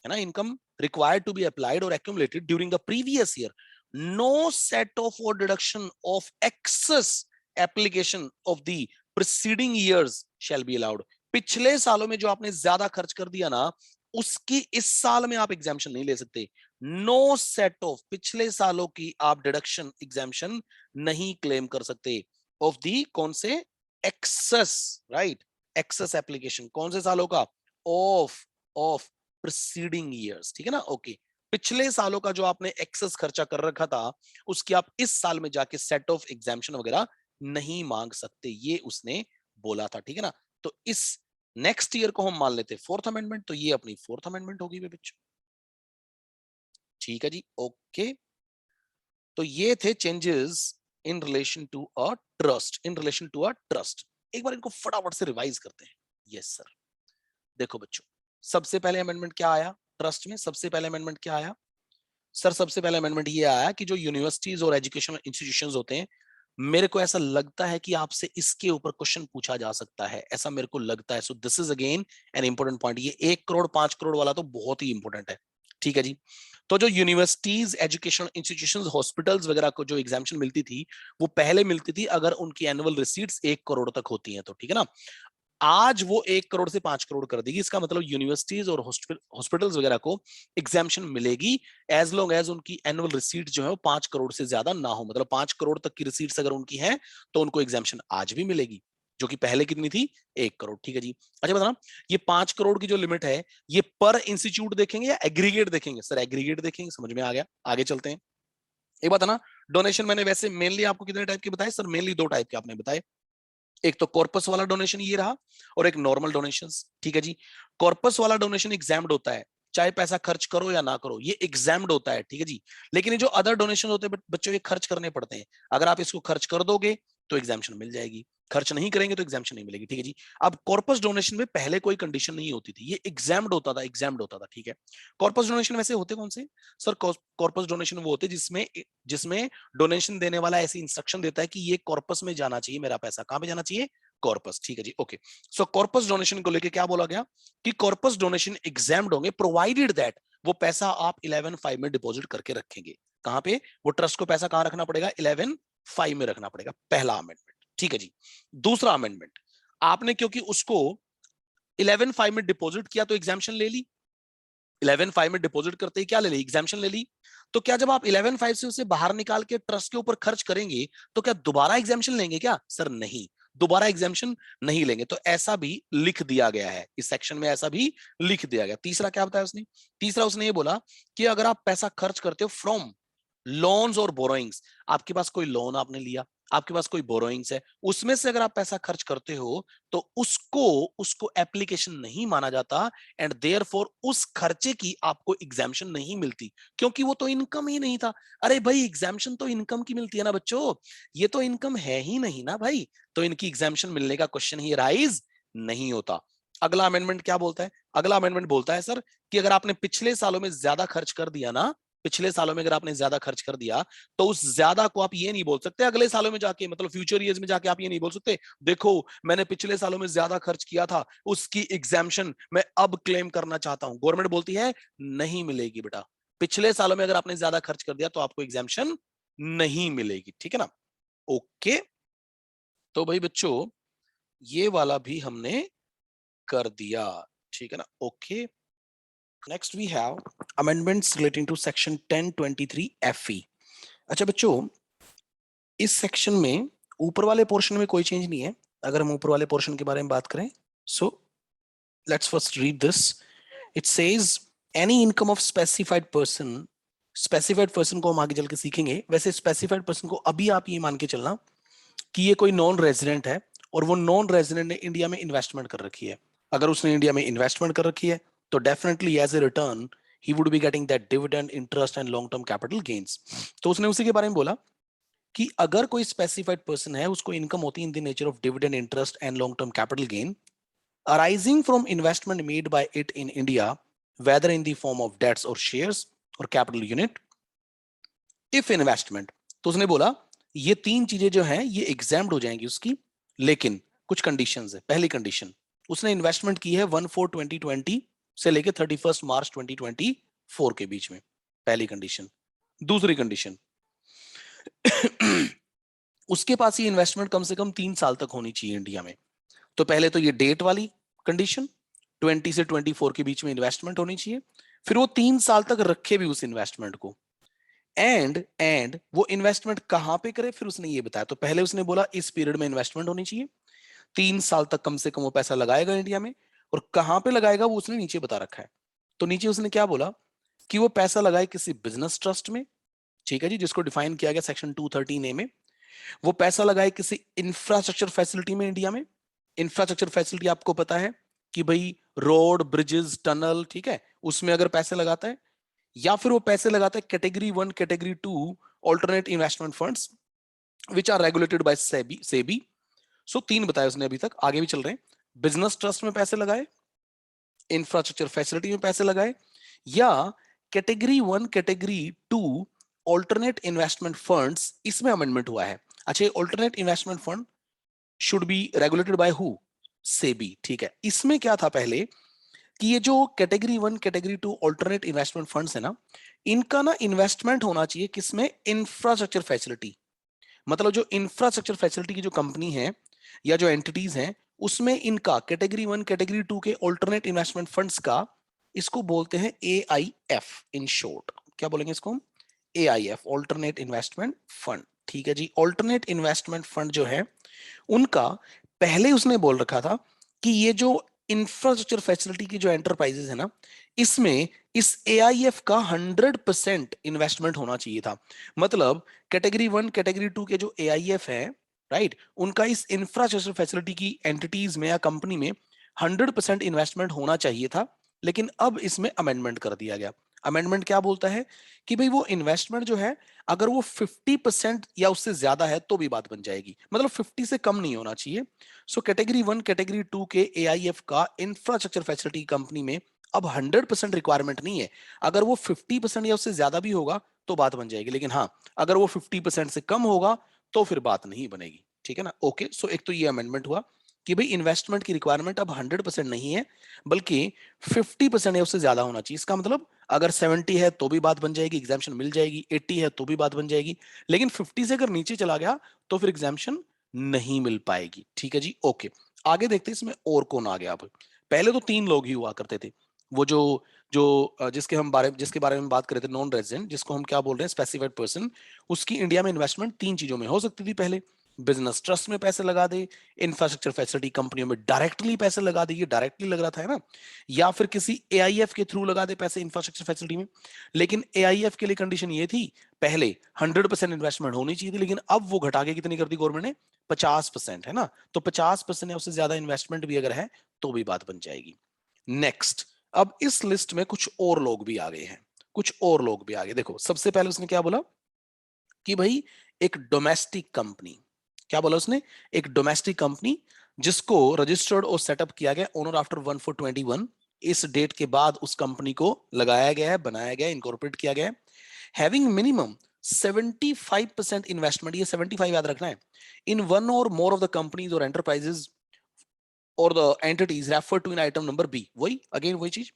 Speaker 1: है ना, income required to be applied और accumulated during the previous year, no set off और deduction of excess application of the preceding years shall be allowed. पिछले सालों में जो आपने ज्यादा खर्च कर दिया ना, उसकी इस साल में आप एग्जामिशन नहीं ले सकते। नो सेट ऑफ, पिछले सालों की आप डिडक्शन एग्जामिशन नहीं क्लेम कर सकते ऑफ दी, कौन से, एक्सेस, राइट, एक्सेस एप्लीकेशन कौन से सालों का, ऑफ प्रीसीडिंग ईयर्स, ठीक है ना, ओके। पिछले सालों का जो आपने एक्सेस खर्चा कर रखा था, उसकी आप इस साल में जाके सेट ऑफ एग्जामिशन वगैरह नहीं मांग सकते, ये उसने बोला था, ठीक है ना। तो इस नेक्स्ट ईयर को हम मान लेते फोर्थ अमेंडमेंट, तो ये अपनी फोर्थ अमेंडमेंट होगी बच्चों, ठीक है जी, ओके। तो ये थे changes in relation to a trust, in relation to a trust. एक बार इनको फटाफट से रिवाइज करते हैं। यस सर, देखो बच्चों, सबसे पहले अमेंडमेंट क्या आया ट्रस्ट में, सबसे पहले अमेंडमेंट क्या आया सर, सबसे पहले अमेंडमेंट ये आया कि जो यूनिवर्सिटीज और एजुकेशनल इंस्टीट्यूशंस होते हैं, मेरे को ऐसा लगता है कि आपसे इसके ऊपर क्वेश्चन पूछा जा सकता है, ऐसा मेरे को लगता है। So this is again an important point, ये 1 करोड़ 5 करोड़ वाला तो बहुत ही इंपॉर्टेंट है, ठीक है जी। तो जो यूनिवर्सिटीज, एजुकेशनल इंस्टीट्यूशंस, हॉस्पिटल्स वगैरह को जो एग्जामिशन मिलती थी, वो पहले मिलती थी अगर उनकी एनुअल रिसीट्स 1 करोड़ तक होती हैं तो, ठीक है ना। आज वो 1 करोड़ से 5 करोड़ कर देगी, इसका मतलब यूनिवर्सिटीज और हॉस्पिटल्स वगैरह को एग्जामिशन मिलेगी एज लॉन्ग एज उनकी एनुअल रिसीट जो है वो 5 करोड़ से ज्यादा ना हो, मतलब 5 करोड़ तक की रिसीट्स अगर उनकी हैं तो उनको एग्जामिशन आज भी मिलेगी, जो कि पहले कितनी थी, 1 करोड़, ठीक है जी। अच्छा बताना, ये 5 करोड़ की जो लिमिट है, ये पर इंस्टीट्यूट देखेंगे या एग्रीगेट देखेंगे? सर एग्रीगेट देखेंगे, समझ में आ गया, आगे चलते हैं। एक बात है ना, डोनेशन मैंने वैसे मेनली आपको कितने टाइप के बताए सर, मेनली 2 टाइप के आपने बताए, एक तो कॉर्पस वाला डोनेशन ये रहा, और एक नॉर्मल डोनेशन, ठीक है जी। कॉर्पस वाला डोनेशन एग्जाम्ड होता है, चाहे पैसा खर्च करो या ना करो, ये एग्जाम्ड होता है, ठीक है जी। लेकिन ये जो अदर डोनेशन होते हैं बच्चों, ये खर्च करने पड़ते हैं, अगर आप इसको खर्च कर दोगे तो एग्जामिशन मिल जाएगी, खर्च नहीं करेंगे तो एग्जामिशन नहीं मिलेगी, ठीक है जी। अब कॉर्पस डोनेशन में पहले कोई कंडीशन नहीं होती थी, ये एग्जाम्ड होता था, एग्जाम्ड होता था, ठीक है। कॉर्पस डोनेशन वैसे होते कौन से सर, कॉर्पस डोनेशन वो होते जिसमें जिसमें डोनेशन देने वाला ऐसी इंस्ट्रक्शन देता है कि ये कॉर्पस में जाना चाहिए, मेरा पैसा कहां पे जाना चाहिए, कॉर्पस, ठीक है जी, ओके। सो कॉर्पस डोनेशन को लेके क्या बोला गया कि कॉर्पस डोनेशन एग्जाम्ड होंगे प्रोवाइडेड दैट वो पैसा आप 11(5) में डिपॉजिट करके रखेंगे, कहां पे, वो ट्रस्ट को पैसा कहां रखना पड़ेगा, 11(5) में रखना पड़ेगा, पहला अमेंडमेंट, ठीक है जी। दूसरा अमेंडमेंट, आपने क्योंकि उसको 11(5) में डिपॉजिट किया तो एग्जाम्शन ले ली, 11(5) में डिपॉजिट करते ही क्या ले ली, एग्जाम्शन ले ली। तो क्या जब आप 11(5) से उसे बाहर निकाल के ट्रस्ट के ऊपर खर्च करेंगे तो क्या दोबारा एग्जाम्शन लेंगे क्या, सर नहीं, दोबारा एग्जामिशन नहीं लेंगे। तो ऐसा भी लिख दिया गया है इस सेक्शन में, ऐसा भी लिख दिया गया। तीसरा क्या बताया उसने? तीसरा उसने ये बोला कि अगर आप पैसा खर्च करते हो फ्रॉम लोन्स और बोरोइंग्स, आपके पास कोई लोन आपने लिया, आपके पास कोई बोरोइंग्स है, उसमें से अगर आप पैसा खर्च करते हो तो उसको उसको एप्लीकेशन नहीं माना जाता, एंड देयरफॉर उस खर्चे की आपको एग्जाम्पशन नहीं मिलती, क्योंकि वो तो इनकम ही नहीं था। अरे भाई एग्जाम्पशन तो इनकम की मिलती है ना बच्चों, ये तो इनकम है ही नहीं ना भाई, तो इनकी एग्जाम्पशन मिलने का क्वेश्चन ही राइज नहीं होता। अगला अमेंडमेंट क्या बोलता है? अगला अमेंडमेंट बोलता है सर कि अगर आपने पिछले सालों में ज्यादा खर्च कर दिया ना, पिछले सालों में अगर आपने ज्यादा खर्च कर दिया, तो उस ज्यादा को आप ये नहीं बोल सकते अगले सालों में जाके, मतलब फ्यूचर ईयर्स में जाके आप ये नहीं बोल सकते देखो मैंने पिछले सालों में ज्यादा खर्च किया था, उसकी एग्जाम्पशन मैं अब क्लेम करना चाहता हूं। गवर्नमेंट बोलती है नहीं मिलेगी बेटा, पिछले सालों में अगर आपने ज्यादा खर्च कर दिया तो आपको एग्जाम्पशन नहीं मिलेगी, ठीक है ना? ओके, तो भाई बच्चों ये वाला भी हमने कर दिया, ठीक है ना? Okay, next we have amendments relating to section 1023 FE। अच्छा बच्चों, इस सेक्शन में ऊपर वाले पोर्शन में कोई चेंज नहीं है। अगर हम ऊपर वाले पोर्शन के बारे में बात करें, so let's first read this. It says any income of specified person, specified person को हम आगे चल के सीखेंगे। वैसे स्पेसिफाइड पर्सन को अभी आप ये मान के चलना कि ये कोई नॉन रेजिडेंट है और वो नॉन रेजिडेंट ने इंडिया में इन्वेस्टमेंट कर रखी है। अगर उसने इंडिया में इन्वेस्टमेंट कर रखी है तो डेफिनेटली एज ए रिटर्न ही would be getting that dividend, interest and long term capital gains. तो उसने उसी के बारे में बोला कि अगर कोई स्पेसिफाइड पर्सन है उसको इनकम होती है in the nature of dividend, interest and long term capital gain arising from investment made by it in India, whether in the form of debts or shares or capital unit, if investment। तो उसने बोला ये तीन चीजें जो हैं ये एग्जाम्ड हो जाएंगी उसकी, लेकिन कुछ कंडीशंस है। पहली कंडीशन, उसने इन्वेस्टमेंट की है 1/4/2020 से लेके 31 मार्च 2024 के बीच में, पहली कंडीशन। दूसरी कंडीशन उसके पास ये इन्वेस्टमेंट कम से कम 3 साल तक होनी चाहिए इंडिया में। तो पहले तो ये डेट वाली कंडीशन, 20 से 24 के बीच में इन्वेस्टमेंट होनी चाहिए, फिर वो 3 साल तक रखे भी उस इन्वेस्टमेंट को, एंड वो इन्वेस्टमेंट कहां पे करे फिर उसने ये बताया। तो पहले उसने बोला इस पीरियड में इन्वेस्टमेंट होनी चाहिए, 3 साल तक कम से कम वो पैसा लगाएगा इंडिया में, और कहां पे लगाएगा वो उसने नीचे बता रखा है। तो नीचे उसने क्या बोला कि वो पैसा लगाए किसी बिजनेस ट्रस्ट में, ठीक है जी, जिसको डिफाइन किया गया सेक्शन 213A में। वो पैसा लगाए किसी इंफ्रास्ट्रक्चर फैसिलिटी में इंडिया में। इंफ्रास्ट्रक्चर फैसिलिटी आपको पता है कि भाई रोड, ब्रिजेस, टनल, ठीक है, उसमें अगर पैसे लगाता है, या फिर वो पैसे लगाता है category 1, category 2 alternate investment funds which are regulated by SEBI. So तीन बताए उसने अभी तक, आगे भी चल रहे हैं। बिजनेस ट्रस्ट में पैसे लगाए, इंफ्रास्ट्रक्चर फैसिलिटी में पैसे लगाए, या category 1, category 2 alternate investment funds, इसमें अमेंडमेंट हुआ है। अच्छा, alternate investment fund should be regulated by who? SEBI, ठीक है। इसमें क्या था पहले कि ये जो category 1, category 2 alternate investment funds है ना, इनका ना इन्वेस्टमेंट होना चाहिए किसमें? Infrastructure facility. मतलब जो इंफ्रास्ट्रक्चर फैसिलिटी की जो कंपनी है या जो एंटिटीज हैं, उसमें इनका कैटेगरी 1, कैटेगरी 2 के ऑल्टरनेट इन्वेस्टमेंट फंड्स का, इसको बोलते हैं AIF इन शॉर्ट। क्या बोलेंगे इसको हम? AIF, ऑल्टरनेट इन्वेस्टमेंट फंड, ठीक है जी। ऑल्टरनेट इन्वेस्टमेंट फंड जो है उनका, पहले उसने बोल रखा था कि ये जो इंफ्रास्ट्रक्चर फैसिलिटी की जो एंटरप्राइजेस है ना, इसमें इस AIF का 100% इन्वेस्टमेंट होना चाहिए था। मतलब कैटेगरी 1, कैटेगरी 2 के जो AIF है, राइट, उनका इस इंफ्रास्ट्रक्चर फैसिलिटी की एंटिटीज में या कंपनी में 100% इन्वेस्टमेंट होना चाहिए था। लेकिन अब इसमें अमेंडमेंट कर दिया गया। अमेंडमेंट क्या बोलता है कि भाई वो इन्वेस्टमेंट जो है, अगर वो 50% या उससे ज्यादा है तो भी बात बन जाएगी, मतलब 50 से कम नहीं होना चाहिए। सो कैटेगरी 1, कैटेगरी 2 के AIF का इंफ्रास्ट्रक्चर फैसिलिटी कंपनी में अब 100% रिक्वायरमेंट नहीं है। अगर वो 50% या उससे ज्यादा भी होगा तो बात बन जाएगी, लेकिन हाँ, अगर वो 50% से कम होगा तो फिर बात नहीं बनेगी, ठीक है ना? ओके, सो एक तो ये अमेंडमेंट हुआ कि भाई इन्वेस्टमेंट की रिक्वायरमेंट अब 100% नहीं है, बल्कि 50% या उससे ज्यादा होना चाहिए। इसका मतलब अगर 70 है तो भी बात बन जाएगी, एग्जाम्पशन मिल जाएगी, 80 है तो भी बात बन जाएगी, लेकिन 50 से अगर नीचे चला गया तो फिर एग्जाम्पशन नहीं मिल पाएगी, ठीक है जी। ओके, आगे देखते हैं इसमें और कौन आ गया। अब पहले तो 3 लोग ही हुआ करते थे, वो जो जो जिसके बारे में बात कर रहे थे, नॉन रेजिडेंट, जिसको हम क्या बोल रहे हैं, स्पेसिफाइड पर्सन। उसकी इंडिया में इन्वेस्टमेंट 3 चीजों में हो सकती थी पहले। बिजनेस ट्रस्ट में पैसे लगा दे, इंफ्रास्ट्रक्चर फैसिलिटी कंपनियों में डायरेक्टली पैसे लगा दे, ये डायरेक्टली लग रहा था है ना, या फिर किसी एआईएफ के थ्रू लगा दे पैसे इंफ्रास्ट्रक्चर फैसिलिटी में। लेकिन एआईएफ के लिए कंडीशन ये थी, पहले 100% इन्वेस्टमेंट होनी चाहिए थी, लेकिन अब वो घटा के कितनी कर दी गवर्नमेंट ने, 50%, है ना। तो 50% या उससे ज्यादा इन्वेस्टमेंट भी अगर है तो भी बात बन जाएगी। नेक्स्ट, अब इस लिस्ट में कुछ और लोग भी आ गए हैं, कुछ और लोग भी आ गए। देखो सबसे पहले उसने क्या बोला कि भाई एक डोमेस्टिक कंपनी, क्या बोला उसने, एक डोमेस्टिक कंपनी जिसको रजिस्टर्ड और सेटअप किया गया ओनर आफ्टर 1421, इस डेट के बाद उस कंपनी को लगाया गया है, बनाया गया है, इनकॉर्पोरेट किया गया है, हैविंग मिनिमम 75% इन्वेस्टमेंट, ये 75 याद रखना है, in one or more of the companies or enterprises or the entities refer to in item number B, वही अगेन वही चीज।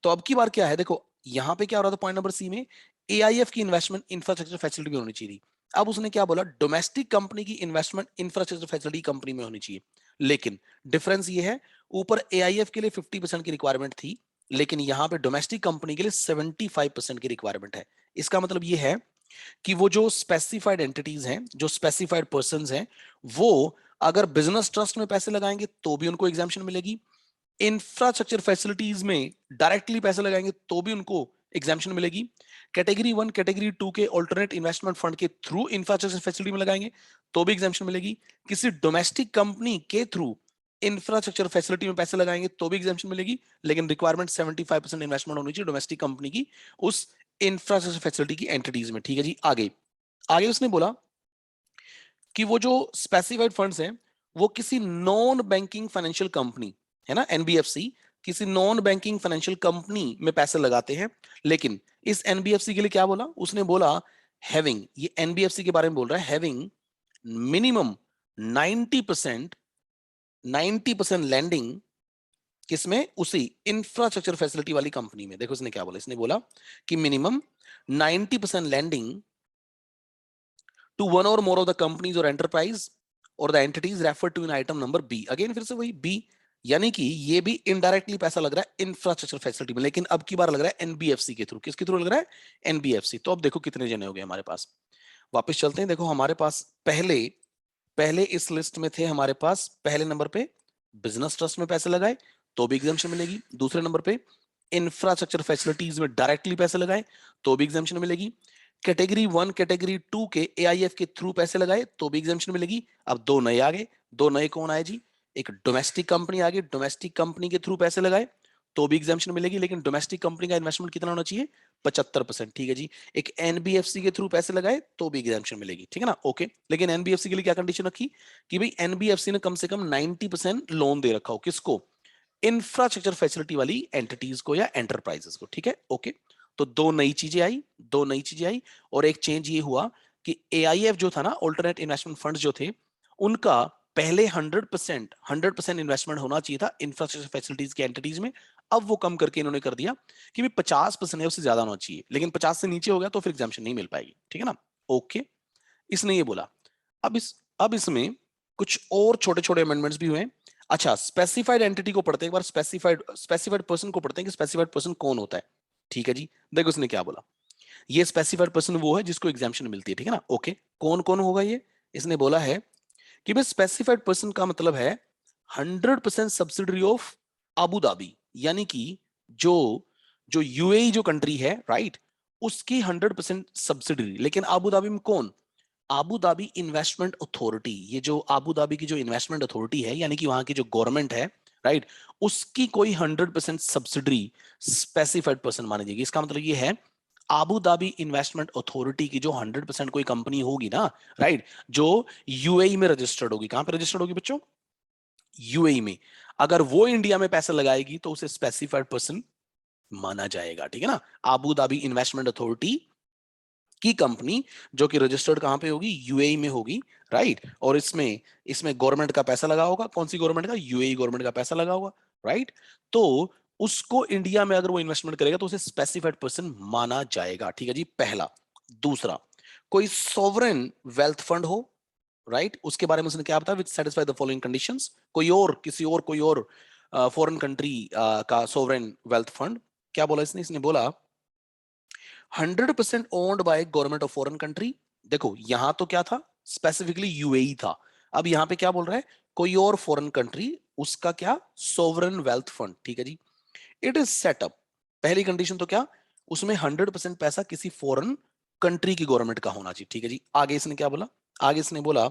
Speaker 1: तो अब की बार क्या है, देखो यहां पे क्या हो रहा था पॉइंट नंबर सी में, एआईएफ की इन्वेस्टमेंट इंफ्रास्ट्रक्चर फैसिलिटी में होनी चाहिए। अब उसने क्या बोला, डोमेस्टिक कंपनी की इन्वेस्टमेंट इंफ्रास्ट्रक्चर फैसिलिटी कंपनी में होनी चाहिए। लेकिन डिफरेंस ये है, ऊपर एआईएफ के लिए 50% की रिक्वायरमेंट थी, लेकिन यहां पे डोमेस्टिक कंपनी के लिए 75% की रिक्वायरमेंट है। इसका मतलब ये है कि वो जो स्पेसिफाइड एंटिटीज हैं, जो स्पेसिफाइड पर्संस हैं, वो अगर बिजनेस ट्रस्ट में पैसे लगाएंगे तो भी उनको एग्जाम्पशन मिलेगी, इंफ्रास्ट्रक्चर फैसिलिटीज में डायरेक्टली पैसे लगाएंगे तो भी उनको एग्जाम्पशन मिलेगी, कैटेगरी 1 कैटेगरी 2 के ऑल्टरनेट इन्वेस्टमेंट फंड के थ्रू इंफ्रास्ट्रक्चर फैसिलिटी में लगाएंगे तो भी एग्जाम्पशन मिलेगी, किसी डोमेस्टिक कंपनी के थ्रू इंफ्रास्ट्रक्चर फैसिलिटी में पैसे लगाएंगे तो भी एग्जाम्पशन मिलेगी, लेकिन रिक्वायरमेंट 75% इन्वेस्टमेंट होनी चाहिए डोमेस्टिक कंपनी की उस इंफ्रास्ट्रक्चर फैसिलिटी की एंटिटीज में। ठीक है जी, आगे आगे उसने बोला कि वो जो स्पेसिफाइड फंड्स हैं वो किसी नॉन बैंकिंग फाइनेंशियल कंपनी, है ना, एनबीएफसी, किसी नॉन बैंकिंग फाइनेंशियल कंपनी में पैसे लगाते हैं। लेकिन इस एनबीएफसी के लिए क्या बोला, उसने बोला हैविंग, ये एनबीएफसी के बारे में बोल रहा है, हैविंग मिनिमम 90% 90% लैंडिंग किसमें, उसी इंफ्रास्ट्रक्चर फैसिलिटी वाली कंपनी में। देखो इसने क्या बोला, इसने बोला कि minimum 90% landing to one or more of the companies or enterprise or the entities refer to in item number B, again फिर से वही बी, यानी कि ये भी इनडायरेक्टली पैसा लग रहा है इंफ्रास्ट्रक्चर फैसिलिटी में, लेकिन अब की बार लग रहा है एनबीएफसी के थ्रू। किसके थ्रू लग रहा है, एनबीएफसी। तो अब देखो कितने जने हो गए हमारे पास, वापस चलते हैं। देखो हमारे पास पहले पहले इस लिस्ट में थे हमारे पास, पहले नंबर पे बिजनेस ट्रस्ट में पैसे लगाए तो भी एग्जाम्पशन मिलेगी, दूसरे नंबर पे इंफ्रास्ट्रक्चर फैसिलिटीज में डायरेक्टली पैसे लगाए तो भी एग्जाम्पशन मिलेगी, कैटेगरी 1 कैटेगरी 2 के एआईएफ के थ्रू पैसे लगाए तो भी एग्जाम्पशन मिलेगी। अब दो नए आ गए, दो नए कौन आए जी, एक डोमेस्टिक कंपनी आ गई, डोमेस्टिक कंपनी के थ्रू पैसे लगाए तो भी एग्जाम्पशन मिलेगी, लेकिन डोमेस्टिक कंपनी का इन्वेस्टमेंट कितना होना चाहिए, 75%। ठीक है जी, एक एनबीएफसी के थ्रू पैसे लगाए तो भी एग्जाम्पशन मिलेगी, ठीक है ना, ओके। लेकिन एनबीएफसी के लिए क्या कंडीशन रखी कि भाई एनबीएफसी ने कम से कम 90% लोन दे रखा हो, किसको, इंफ्रास्ट्रक्चर फैसिलिटी वाली एंटिटीज को या एंटरप्राइजेस को, ठीक है, ओके। तो दो नई चीजें आई, दो नई चीजें आई, और एक चेंज ये हुआ कि एआईएफ जो था ना, ऑल्टरनेट इन्वेस्टमेंट फंड जो थे, उनका पहले 100% इन्वेस्टमेंट होना चाहिए था इंफ्रास्ट्रक्चर फैसिलिटीज की एंटिटीज में। अब वो कम करके इन्होंने कर दिया कि भाई 50% है, उससे ज्यादा होना चाहिए, लेकिन 50 से नीचे हो गया तो फिर एग्जाम्पशन नहीं मिल पाएगी, ठीक है ना, ओके। इसने ये बोला। अब इसमें कुछ और छोटे छोटे अमेंडमेंट्स भी हुए। अच्छा, स्पेसिफाइड एंटिटी को पढ़ते हैं एक बार, स्पेसिफाइड स्पेसिफाइड पर्सन को पढ़ते हैं कि स्पेसिफाइड पर्सन कौन होता है। ठीक है जी, देखो उसने क्या बोला, ये स्पेसिफाइड पर्सन वो है जिसको एग्जाम्पशन मिलती है, ठीक है ना, ओके। कौन कौन होगा ये, इसने बोला है कि भाई स्पेसिफाइड पर्सन का मतलब है 100% सब्सिडरी ऑफ अबू धाबी, यानी कि जो जो यूएई जो कंट्री है, राइट, उसकी 100% सब्सिडरी। लेकिन अबू धाबी में कौन, आबू धाबी इन्वेस्टमेंट अथॉरिटी, ये जो आबू धाबी की जो इन्वेस्टमेंट अथॉरिटी है, यानी कि वहां की जो गवर्नमेंट है, राइट, उसकी कोई 100% सब्सिडरी स्पेसिफाइड पर्सन मानी जाएगी। इसका मतलब ये है आबू धाबी इन्वेस्टमेंट अथॉरिटी की जो 100% कोई कंपनी होगी ना, राइट, जो यूएई में रजिस्टर्ड होगी, कहां पे रजिस्टर्ड होगी बच्चों, यूएई में, अगर वो इंडिया में पैसा लगाएगी तो उसे स्पेसिफाइड पर्सन माना जाएगा, ठीक है ना। आबू धाबी इन्वेस्टमेंट अथॉरिटी की कंपनी जो कि रजिस्टर्ड कहां पे होगी, यूएई में होगी, राइट, और इसमें इसमें गवर्नमेंट का पैसा लगा होगा, कौन सी गवर्नमेंट का, यूएई गवर्नमेंट का पैसा लगा होगा, राइट। तो उसको इंडिया में अगर वो इन्वेस्टमेंट करेगा तो उसे स्पेसिफाइड पर्सन माना जाएगा, ठीक है जी, पहला। दूसरा, कोई सॉवरेन वेल्थ फंड हो, राइट, उसके बारे में उसने क्या बताया, विच सेटिस्फाई द फॉलोइंग कंडीशंस, कोई और किसी और कोई और फॉरेन कंट्री का सॉवरेन वेल्थ फंड, क्या बोला इसने, इसने बोला 100% owned by government of foreign country. देखो यहां तो क्या था, स्पेसिफिकली यूएई था, अब यहाँ पे क्या बोल रहा है, कोई और फॉरेन कंट्री, उसका क्या, सोवरेन वेल्थ फंड, ठीक है जी, इट इज सेटअप। पहली कंडीशन तो क्या, उसमें 100% पैसा किसी फॉरेन कंट्री की गवर्नमेंट का होना चाहिए, ठीक है जी। आगे इसने क्या बोला, आगे इसने बोला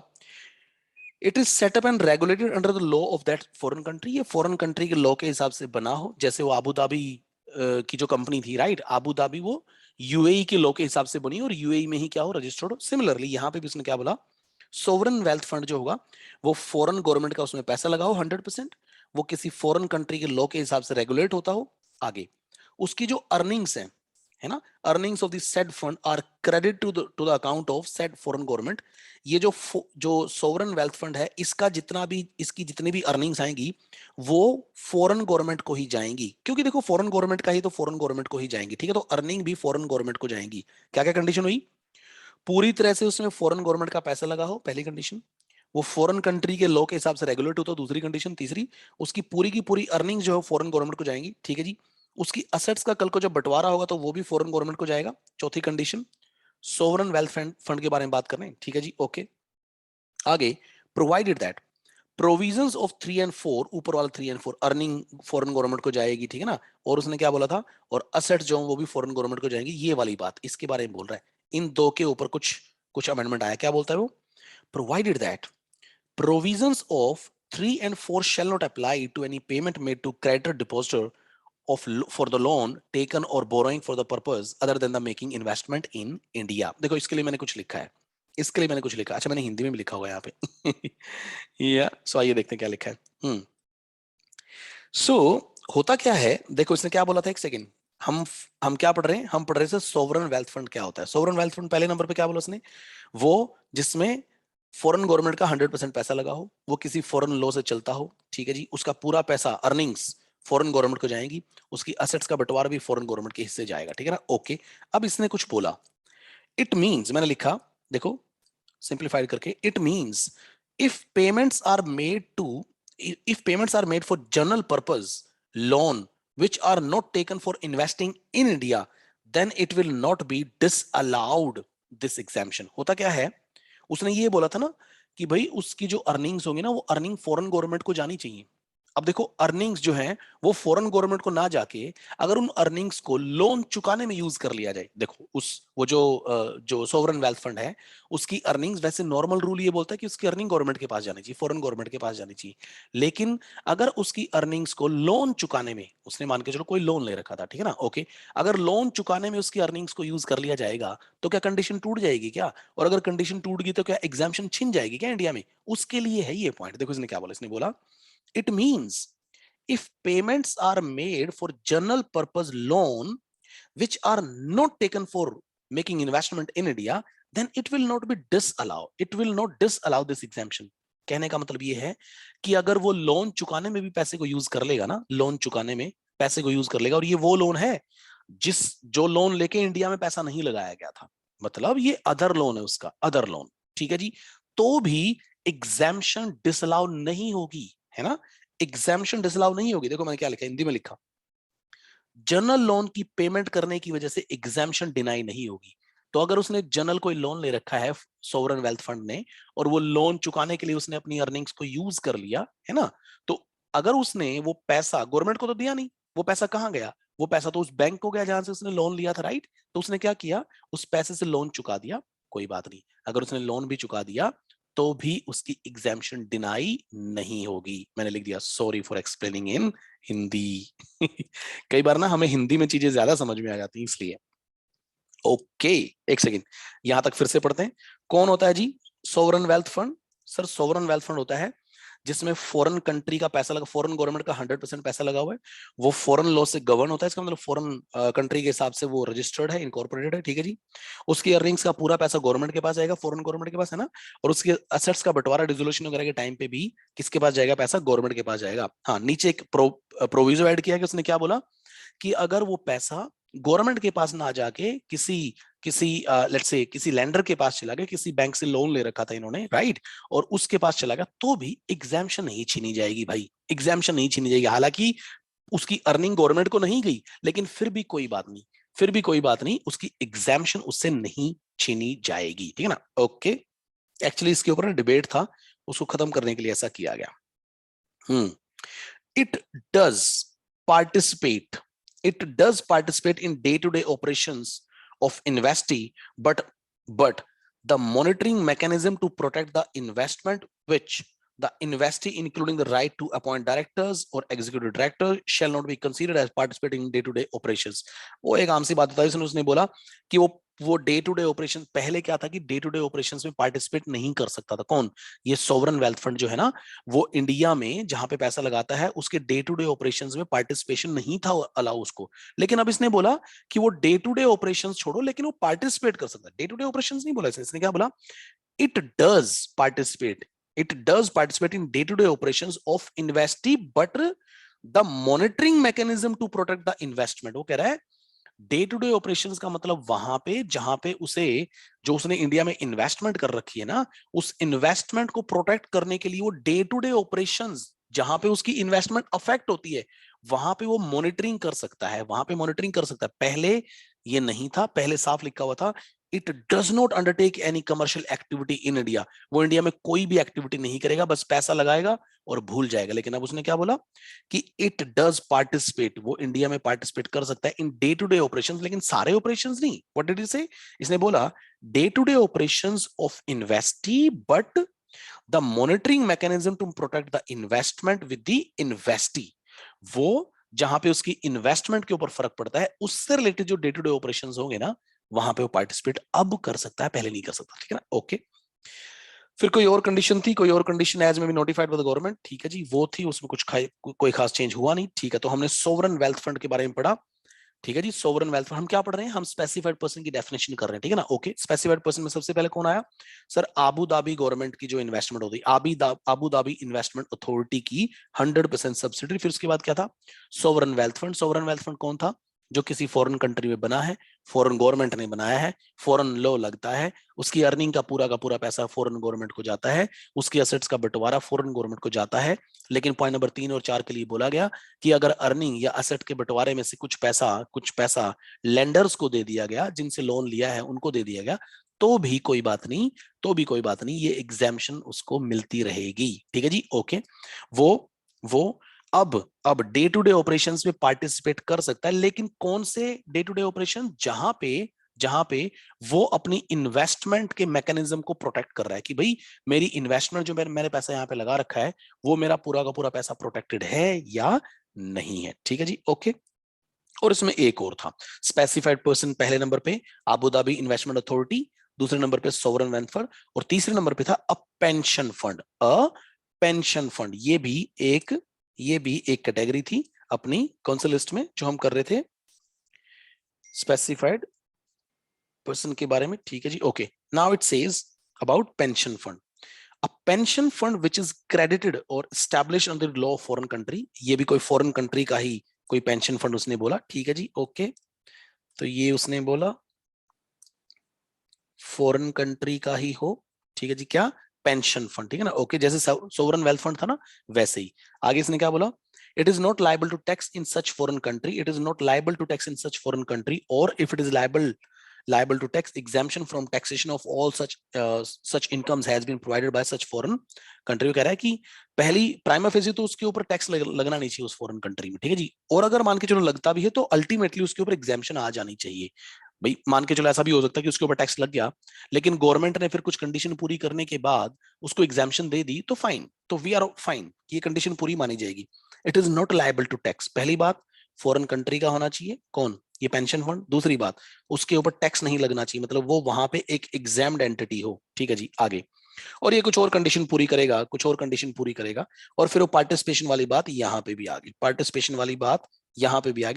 Speaker 1: it is setup and regulated under the law of that foreign country, ये फॉरेन कंट्री के लॉ के हिसाब से बना हो, जैसे वो अबू धाबी की जो कंपनी थी, राइट, अबू धाबी वो यूएई के लॉ के हिसाब से बनी और यूएई में ही क्या हो, रजिस्टर्ड हो। सिमिलरली यहाँ पे भी उसने क्या बोला, सोवरेन वेल्थ फंड जो होगा वो फॉरेन गवर्नमेंट का उसमें पैसा लगा हो 100%, वो किसी फॉरेन कंट्री के लॉ के हिसाब से रेगुलेट होता हो। आगे उसकी जो अर्निंग्स है ना, earnings of the said fund are credit to the account of said foreign government. ये जो सोवरेन वेल्थ फंड है, इसका जितना भी, इसकी जितनी भी अर्निंग्स आएंगी वो फॉरेन गवर्नमेंट को ही जाएंगी, क्योंकि देखो फॉरेन गवर्नमेंट का ही तो फॉरेन गवर्नमेंट को ही जाएंगी, ठीक है, तो अर्निंग भी फॉरेन गवर्नमेंट को जाएंगी। क्या क्या कंडीशन हुई, पूरी तरह से उसमें फॉरेन गवर्नमेंट का पैसा लगा हो, पहली कंडीशन, वो फॉरेन कंट्री के लॉ के हिसाब से रेगुलेट होता हो, दूसरी कंडीशन, तीसरी उसकी पूरी की पूरी अर्निंग जो है फॉरेन गवर्नमेंट को जाएंगी, ठीक है जी, उसकी असेट्स का कल को जब बंटवारा होगा तो वो भी फॉरेन गवर्नमेंट को जाएगा, चौथी कंडीशन, सोवरेन वेल्थ फंड के बारे में बात कर रहे हैं, ठीक है जी, ओके। आगे प्रोवाइडेड दैट प्रोविजंस ऑफ 3 और 4, ऊपर वाला 3 और 4 अर्निंग फॉरेन गवर्नमेंट को जाएगी, ठीक है ना, और उसने क्या बोला था, और असेट्स जो वो भी फॉरेन गवर्नमेंट को जाएंगी, ये वाली बात इसके बारे में बोल रहा है। इन दो के ऊपर कुछ कुछ अमेंडमेंट आया, क्या बोलता है वो, provided that provisions of 3 and 4 shall not apply to any payment made to creditor depositor for the loan taken or borrowing for the purpose other than the making investment in India। देखो इसके लिए मैंने कुछ लिखा है, इसके लिए मैंने कुछ लिखा, अच्छा मैंने हिंदी में भी लिखा हुआ है यहाँ पे या सो आइए देखते हैं क्या लिखा है। सो होता क्या है, देखो इसने क्या बोला था, एक सेकंड, हम क्या पढ़ रहे हैं, हम पढ़ रहे थे सोवरेन वेल्थ फंड क्या होता है। सोवरेन वेल्थ फंड पहले नंबर पे क्या बोला उसने, वो जिसमें फॉरेन गवर्नमेंट का 100% पैसा लगा हो, वो किसी फॉरेन लॉ से चलता हो, ठीक है जी, उसका पूरा पैसा अर्निंग्स फॉरेन गवर्नमेंट को जाएंगी, उसकी असेट्स का बंटवारा भी फॉरेन गवर्नमेंट के हिस्से जाएगा, ठीक है ना, ओके। अब इसने कुछ बोला, इट मींस, मैंने लिखा देखो सिंप्लीफाइड करके, it means if payments are made to if payments are made for general purpose loan which are not taken for investing in India, then it will not be disallowed this exemption। होता क्या है, उसने ये बोला था ना कि भाई उसकी जो अर्निंग्स होंगी ना, वो अर्निंग फॉरेन गवर्नमेंट को जानी चाहिए। अब देखो अर्निंग्स जो हैं वो फॉरेन गवर्नमेंट को ना जाके अगर उन अर्निंग्स को लोन चुकाने में यूज कर लिया जाए, देखो उस वो जो सोवरेन वेल्थ फंड है उसकी अर्निंग्स, वैसे नॉर्मल रूल ये बोलता है कि उसकी अर्निंग गवर्नमेंट के पास जानी चाहिए, फॉरेन गवर्नमेंट के पास जानी चाहिए, लेकिन अगर उसकी अर्निंग्स को लोन चुकाने में, उसने मान के चलो कोई लोन ले रखा था, ठीक है ना, ओके, अगर लोन चुकाने में उसकी अर्निंग्स को यूज कर लिया जाएगा तो क्या कंडीशन टूट जाएगी क्या, और अगर कंडीशन टूट गई तो क्या एग्जाम्पशन छिन जाएगी क्या इंडिया में, उसके लिए है ये पॉइंट। देखो इसने क्या बोला, इसने बोला it means if payments are made for general purpose loan which are not taken for making investment in India, then it will not be disallow this exemption। कहने का मतलब ये है कि अगर वो लोन चुकाने में भी पैसे को यूज कर लेगा ना, लोन चुकाने में पैसे को यूज कर लेगा, और ये वो लोन है जो लोन लेके इंडिया में पैसा नहीं लगाया गया था, मतलब ये अदर लोन है उसका, अदर लोन, ठीक है जी, तो भी एग्जाम्पशन डिसअलाउ नहीं होगी, है ना, एग्जाम्पशन डिसअलाउ नहीं होगी। देखो मैंने क्या लिखा, हिंदी में लिखा, जनरल लोन की पेमेंट करने की वजह से एग्जाम्पशन डिनाई नहीं होगी। तो अगर उसने जनरल कोई लोन ले रखा है सोवरेन वेल्थ फंड ने, और वो लोन चुकाने के लिए उसने अपनी अर्निंग्स को यूज कर लिया है ना, तो अगर उसने वो पैसा गवर्नमेंट को तो दिया नहीं, वो पैसा कहाँ गया, वो पैसा तो उस बैंक को गया जहां से उसने लोन लिया था, राइट, तो उसने क्या किया, उस पैसे से लोन चुका दिया, कोई बात नहीं, अगर उसने लोन भी चुका दिया तो भी उसकी एग्जाम्पशन डिनाई नहीं होगी। मैंने लिख दिया सॉरी फॉर एक्सप्लेनिंग इन हिंदी कई बार ना हमें हिंदी में चीजें ज्यादा समझ में आ जाती हैं इसलिए। ओके, एक सेकंड, यहां तक फिर से पढ़ते हैं। कौन होता है जी sovereign wealth fund, sir sovereign wealth fund होता है जिसमें फॉरेन कंट्री का पैसा लगा, फॉरेन गवर्नमेंट का 100% पैसा लगा हुआ है, वो फॉरेन लॉ से गवर्न होता है, इसका मतलब फॉरेन कंट्री के हिसाब से वो रजिस्टर्ड है, इनकॉर्पोरेटेड है, ठीक है जी, उसकी अर्निंग्स का पूरा पैसा गवर्नमेंट के पास आएगा, फॉरेन गवर्नमेंट के पास, है ना, और उसके असेट्स का बंटवारा डिसोल्यूशन वगैरह के टाइम पे भी किसके पास जाएगा, पैसा गवर्नमेंट के पास जाएगा। हाँ, नीचे एक प्रोविजो ऐड किया कि उसने क्या बोला कि अगर वो पैसा गवर्नमेंट के पास ना जाके किसी किसी लेट्स से किसी लैंडर के पास चला गया, किसी बैंक से लोन ले रखा था इन्होंने, राइट, और उसके पास चला गया, तो भी एग्जाम्पशन नहीं छीनी जाएगी भाई, एग्जाम्पशन नहीं छीनी जाएगी, हालांकि उसकी अर्निंग गवर्नमेंट को नहीं गई, लेकिन फिर भी कोई बात नहीं, फिर भी कोई बात नहीं, उसकी एग्जाम्पशन उससे नहीं छीनी जाएगी, ठीक है ना, ओके। एक्चुअली इसके ऊपर डिबेट था, उसको खत्म करने के लिए ऐसा किया गया। It does participate, it does participate in day-to-day operations of investee, but the monitoring mechanism to protect the investment which the investee, including the right to appoint directors or executive director, shall not be considered as participating in day-to-day operations। वो एक आम सी बात बताई उसने बोला कि वो डे टू डे ऑपरेशन, पहले क्या था कि डे टू डे ऑपरेशंस में पार्टिसिपेट नहीं कर सकता था। कौन? ये सॉवरन वेल्थ फंड जो है ना, वो इंडिया में जहां पे पैसा लगाता है उसके डे टू डे ऑपरेशंस में पार्टिसिपेशन नहीं था अलाउ उसको। लेकिन अब इसने बोला कि वो डे टू डे ऑपरेशंस छोड़ो, लेकिन वो पार्टिसिपेट कर सकता है। डे टू डे ऑपरेशंस नहीं बोला इसने क्या बोला? it does participate it does participate in day to day operations of investee, but the monitoring mechanism to protect the investment, वो कह रहा है डे टू डे ऑपरेशंस का मतलब वहां पे जहां पे उसे, जो उसने इंडिया में इन्वेस्टमेंट कर रखी है ना, उस इन्वेस्टमेंट को प्रोटेक्ट करने के लिए वो डे टू डे ऑपरेशंस जहां पे उसकी इन्वेस्टमेंट अफेक्ट होती है वहां पे वो मॉनिटरिंग कर सकता है, वहां पे मॉनिटरिंग कर सकता है। पहले ये नहीं था, पहले साफ लिखा हुआ था it does not undertake any commercial activity in India, वो इंडिया में कोई भी एक्टिविटी नहीं करेगा, बस पैसा लगाएगा और भूल जाएगा। लेकिन अब उसने क्या बोला कि इट डज पार्टिसिपेट, वो इंडिया में पार्टिसिपेट कर सकता है in day to day operations, लेकिन सारे ऑपरेशंस नहीं। व्हाट डिड ही से? इसने बोला day to day operations of investee, but the monitoring mechanism to protect the investment with the investee, वो जहां पे उसकी इन्वेस्टमेंट के ऊपर फर्क पड़ता है उससे रिलेटेड जो डे टू डे ऑपरेशंस होंगे ना, वहां पे वो पार्टिसिपेट अब कर सकता है, पहले नहीं कर सकता। ठीक है ना? ओके। फिर कोई और कंडीशन थी, कोई और कंडीशन एज में भी नोटिफाइड बाय द गवर्नमेंट। ठीक है जी, वो थी, उसमें कुछ कोई खास चेंज हुआ नहीं। ठीक है, तो हमने सोवरन वेल्थ फंड के बारे में पढ़ा। ठीक है जी, सोवरन वेल्थ फंड हम क्या पढ़ रहे हैं? हम स्पेसिफाइड पर्सन की डेफिनेशन कर रहे हैं। ठीक है ना? ओके। स्पेसिफाइड पर्सन में सबसे पहले कौन आया सर? आबू धाबी गवर्नमेंट की जो इन्वेस्टमेंट होती है, आबू धाबी इन्वेस्टमेंट अथॉरिटी की 100% सब्सिडी। फिर उसके बाद क्या था? Sovereign wealth fund. Sovereign wealth fund कौन था? जो किसी फॉरेन कंट्री में बना है, फॉरेन गवर्नमेंट ने बनाया है, फॉरेन लॉ लगता है, उसकी अर्निंग का पूरा पैसा फॉरेन गवर्नमेंट को जाता है, उसकी असेट्स का बंटवारा फॉरेन गवर्नमेंट को जाता है। लेकिन पॉइंट नंबर 3 और 4 के लिए बोला गया कि अगर अर्निंग या असेट के बंटवारे में से कुछ पैसा लेंडर्स को दे दिया गया, जिनसे लोन लिया है उनको दे दिया गया, तो भी कोई बात नहीं, ये एग्जाम्पशन उसको मिलती रहेगी। ठीक है जी, ओके। वो अब डे टू डे ऑपरेशंस में पार्टिसिपेट कर सकता है, लेकिन कौन से डे टू डे ऑपरेशन? जहां पे वो अपनी इन्वेस्टमेंट के मैकेनिज्म को प्रोटेक्ट कर रहा है कि भाई मेरी इन्वेस्टमेंट जो मैंने पैसा यहाँ पे लगा रखा है, वो मेरा पूरा का पूरा पैसा प्रोटेक्टेड है या नहीं है। ठीक है जी, ओके। और इसमें एक और था स्पेसिफाइड पर्सन, पहले नंबर पे आबू धाबी इन्वेस्टमेंट अथॉरिटी, दूसरे नंबर पे सोवरन वेल्थ फंड, और तीसरे नंबर पे था अ पेंशन फंड। ये भी एक कैटेगरी थी अपनी कौन सी लिस्ट में जो हम कर रहे थे स्पेसिफाइड पर्सन के बारे में। ठीक है जी, okay. Now it says about pension fund, a pension fund which is credited और established under law of foreign country. ये भी कोई फॉरेन कंट्री का ही कोई पेंशन फंड उसने बोला। ठीक है जी, ओके। तो ये उसने बोला फॉरेन कंट्री का ही हो। ठीक है जी, क्या? Pension fund. ठीक है ना, ओके। जैसे सोवरन वेल्थ फंड था ना, वैसे ही आगे इसने क्या बोला? It is not liable to tax in such foreign country, it is not liable to tax in such foreign country, और if it is liable to tax, exemption from taxation of all such incomes has been provided by such foreign country। कह रहा है कि पहली प्राइमा फेसी तो उसके ऊपर टैक्स लगना नहीं चाहिए उस फॉरेन कंट्री में। ठीक है जी, और अगर मान के चलो लगता भी है तो अल्टीमेटली उसके ऊपर एग्जाम्पशन आ जानी चाहिए। भाई मान के चलो ऐसा भी हो सकता है कि उसके ऊपर टैक्स लग गया, लेकिन गवर्नमेंट ने फिर कुछ कंडीशन पूरी करने के बाद उसको एग्जाम्पशन दे दी, तो फाइन, तो वी आर फाइन, ये कंडीशन पूरी मानी जाएगी। It is not liable to tax, पहली बात फॉरेन कंट्री का होना चाहिए, कौन? ये पेंशन फंड। दूसरी बात, उसके ऊपर टैक्स नहीं लगना चाहिए, मतलब वो वहां पे एक एग्जाम्ड एंटिटी हो। ठीक है जी, आगे। और ये कुछ और कंडीशन पूरी करेगा, और फिर वो पार्टिसिपेशन वाली बात यहाँ पे भी आ गई,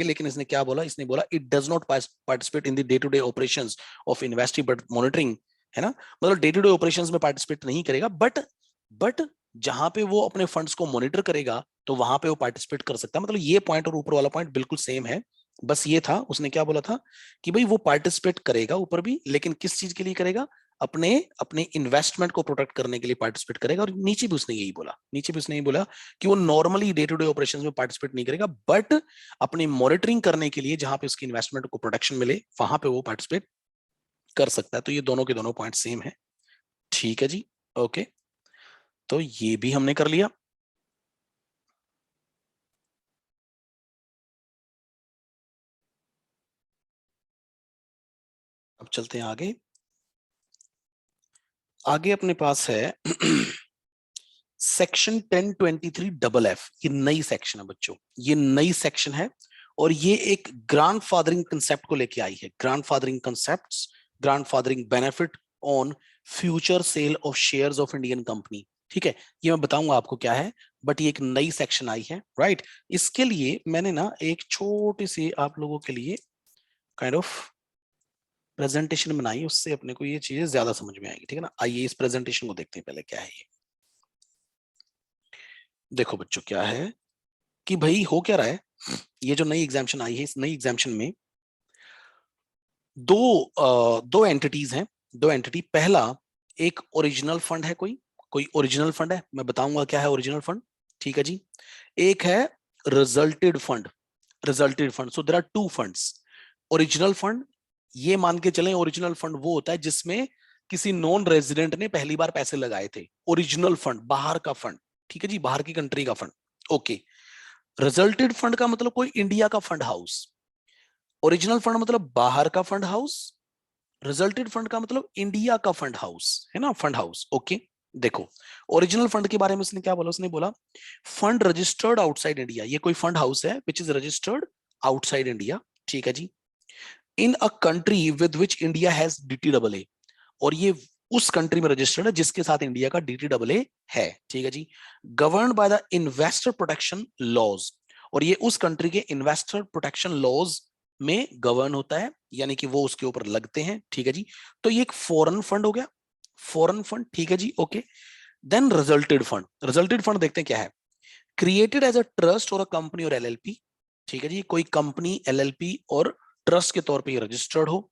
Speaker 1: लेकिन इसने क्या बोला? इसने बोला it does not participate in the day to day operations of investee but monitoring, है ना, मतलब डे टू डे ऑपरेशंस में पार्टिसिपेट नहीं करेगा, बट जहां पे वो अपने फंड्स को मॉनिटर करेगा तो वहां पे वो पार्टिसिपेट कर सकता है। मतलब ये पॉइंट और ऊपर वाला पॉइंट बिल्कुल सेम है, बस ये था उसने क्या बोला था कि भाई वो पार्टिसिपेट करेगा ऊपर भी, लेकिन किस चीज के लिए करेगा? अपने अपने इन्वेस्टमेंट को प्रोटेक्ट करने के लिए पार्टिसिपेट करेगा। और नीचे भी उसने यही बोला कि वो normally day to day operations में पार्टिसिपेट नहीं करेगा, बट अपनी मॉनिटरिंग करने के लिए जहां पे उसकी इन्वेस्टमेंट को प्रोटेक्शन मिले वहां पे वो पार्टिसिपेट कर सकता है। तो ये दोनों के दोनों पॉइंट सेम है। ठीक है जी, ओके। तो ये भी हमने कर लिया। अब चलते हैं आगे। आगे अपने पास है सेक्शन 1023 डबल एफ। ये नई सेक्शन है बच्चों, ये नई सेक्शन है और ये एक ग्रैंडफादरिंग कंसेप्ट को लेके आई है। Grandfathering concepts, grandfathering benefit on future cell of shares of Indian company. ठीक है, ये मैं बताऊंगा आपको क्या है, बट ये एक नई सेक्शन आई है, राइट। इसके लिए मैंने ना एक छोटी सी आप लोगों के लिए काइंड ऑफ प्रेजेंटेशन बनाई, उससे अपने को ये चीजें ज्यादा समझ में आएगी। ठीक है ना, आइए इस प्रेजेंटेशन को देखते हैं पहले क्या है ये। देखो बच्चों क्या है कि भाई हो क्या रहा है, ये जो नई एग्जामिशन आई है, इस नई एग्जामिशन में दो एंटिटीज हैं। दो एंटिटी, पहला एक ओरिजिनल फंड है, कोई कोई ओरिजिनल फंड है, मैं बताऊंगा क्या है ओरिजिनल फंड। ठीक है जी। एक है resulted fund. Resulted fund, so there are two funds. Original fund, ये मान के चलें ओरिजिनल फंड वो होता है जिसमें किसी नॉन रेजिडेंट ने पहली बार पैसे लगाए थे। ओरिजिनल फंड, बाहर का फंड। ठीक है जी, बाहर की कंट्री का फंड। ओके। रिजल्टेड फंड का मतलब कोई इंडिया का फंड हाउस। ओरिजिनल फंड मतलब बाहर का फंड हाउस। रिजल्टेड फंड का मतलब इंडिया का फंड हाउस, है ना, फंड हाउस। ओके। देखो, ओरिजिनल फंड के बारे में उसने क्या बोला, उसने बोला फंड रजिस्टर्ड आउटसाइड इंडिया। ये कोई फंड हाउस है which is registered outside India. ठीक है जी। In a country with which India has DTWA, और ये उस कंट्री में रजिस्टर्ड है जिसके साथ इंडिया का डीटीडब्ल्यूए है। ठीक है जी। Governed by the investor protection laws, और ये उस कंट्री के इन्वेस्टर प्रोटेक्शन लॉज में गवर्न होता है, यानी कि वो उसके ऊपर लगते हैं। ठीक है जी। तो ये एक फॉरेन फंड हो गया, फॉरेन फंड। ठीक है जी, okay. Then resulted fund. Resulted fund देखते हैं क्या है। क्रिएटेड एज अ ट्रस्ट और अ कंपनी और एलएलपी। ठीक है जी, कोई कंपनी, एलएलपी और ट्रस्ट के तौर पे रजिस्टर्ड हो।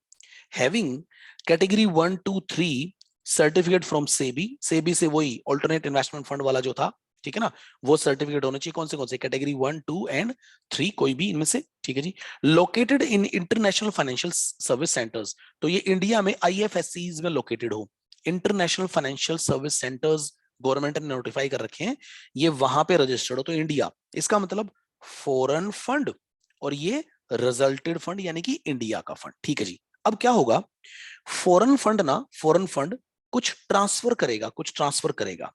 Speaker 1: Having category 1 2 3 certificate from SEBI. SEBI से वही ऑल्टरनेट इन्वेस्टमेंट फंड वाला जो था, ठीक है ना, वो सर्टिफिकेट होने चाहिए। कौन से कैटेगरी 1 2 एंड 3, कोई भी इनमें से। ठीक है जी। Located in international financial service centres, तो ये इंडिया में आईएफएससी में लोकेटेड हो। International financial service centres government ने नोटिफाई कर रखे हैं, ये वहां पे रजिस्टर्ड हो। तो इंडिया, इसका मतलब फॉरेन फंड, और ये रिजल्टेड फंड यानी कि इंडिया का फंड। ठीक है जी। अब क्या होगा, फॉरेन फंड ना, फॉरेन फंड कुछ ट्रांसफर करेगा, कुछ ट्रांसफर करेगा,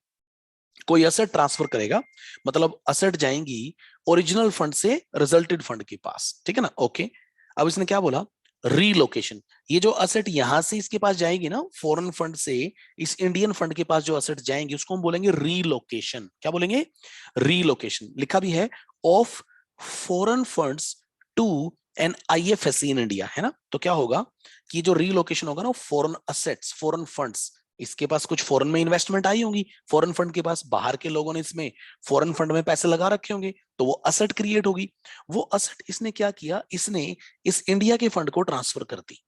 Speaker 1: कोई असेट ट्रांसफर करेगा, मतलब असेट जाएंगी ओरिजिनल फंड से रिजल्टेड फंड के पास। ठीक है ना, ओके। अब इसने क्या बोला, रीलोकेशन। ये जो असेट यहां से इसके पास जाएगी ना, फॉरेन फंड से इस इंडियन फंड के पास जो असेट जाएंगे उसको हम बोलेंगे रीलोकेशन। क्या बोलेंगे, रीलोकेशन। लिखा भी है of foreign funds to an IFSC in India, है ना। तो क्या होगा कि जो रीलोकेशन होगा ना, फॉरेन असेट्स, फॉरेन फंड्स, इसके पास कुछ फॉरेन में इन्वेस्टमेंट आई होंगी, फॉरेन फंड के पास बाहर के लोगों ने इसमें फॉरेन फंड में पैसे लगा रखे होंगे, तो वो असेट क्रिएट होगी। वो असेट इसने क्या किया, इसने इस इंडिया के फंड को ट्रांसफर कर दी।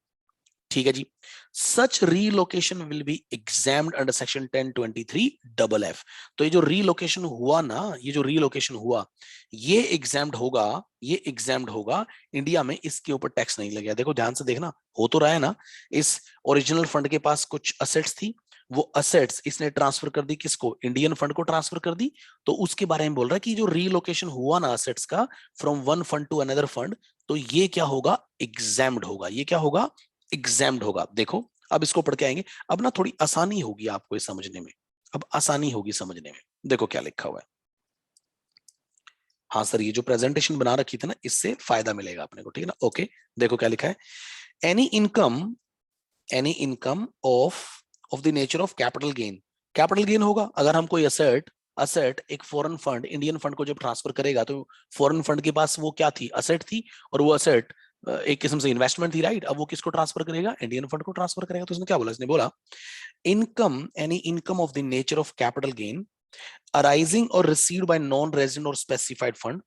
Speaker 1: ठीक है जी। Such relocation will be examined under section 1023 double F. तो ये जो रीलोकेशन हुआ ना, ये जो रीलोकेशन हुआ, ये एग्जाम्ड होगा, ये एग्जाम्ड होगा इंडिया में, इसके ऊपर टैक्स नहीं लगेगा। देखो ध्यान से देखना, हो तो रहा है ना, इस ओरिजिनल फंड के पास कुछ असेट्स थी, वो असेट्स इसने ट्रांसफर कर दी, किसको, इंडियन फंड को ट्रांसफर कर दी। तो उसके बारे में बोल रहा है कि जो रीलोकेशन हुआ ना असेट्स का from one fund to another fund, तो ये क्या होगा, एग्जाम्ड होगा। ये क्या होगा, एग्जाम्ड होगा। देखो अब इसको पढ़ के आएंगे, अब ना थोड़ी आसानी होगी आपको ये समझने में, अब आसानी होगी समझने में। देखो क्या लिखा हुआ है। हाँ सर, ये जो प्रेजेंटेशन बना रखी थी ना, इससे फायदा मिलेगा अपने को। ठीक है ना, ओके। देखो क्या लिखा है, any income, any income of of the nature of capital gain. Capital gain होगा अगर हम कोई असेट, असेट एक फॉरेन फंड इंडियन फंड को जब ट्रांसफर करेगा, तो फॉरेन फंड के पास वो क्या थी, असेट थी, और वो असेट एक किस्म से इन्वेस्टमेंट थी, राइट। अब वो किसको ट्रांसफर करेगा, इंडियन फंड को ट्रांसफर करेगा। तो उसने क्या बोला, इसने बोला income, any income of the nature of capital gain arising और रिसीव्ड बाय नॉन रेजिडेंट और स्पेसिफाइड फंड।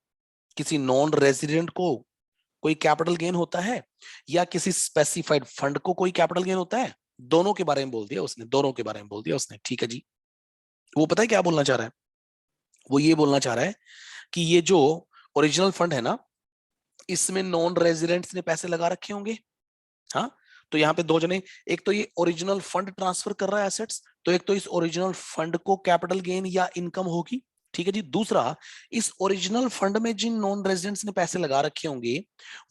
Speaker 1: किसी नॉन रेजिडेंट को कोई कैपिटल गेन होता है, या किसी स्पेसिफाइड फंड को कोई कैपिटल गेन होता है, दोनों के बारे में बोल दिया उसने, दोनों के बारे में बोल दिया उसने। ठीक है जी। वो पता है क्या बोलना चाह रहा है, वो ये बोलना चाह रहा है कि ये जो ओरिजिनल फंड है ना, इसमें नॉन रेजिडेंट्स ने पैसे लगा रखे होंगे, हाँ, तो यहाँ पे दो जने, एक तो ये ओरिजिनल फंड ट्रांसफर कर रहा है एसेट्स, तो एक तो इस ओरिजिनल फंड को कैपिटल गेन या इनकम होगी, ठीक है जी। दूसरा, इस ओरिजिनल फंड में जिन नॉन रेजिडेंट्स ने पैसे लगा रखे होंगे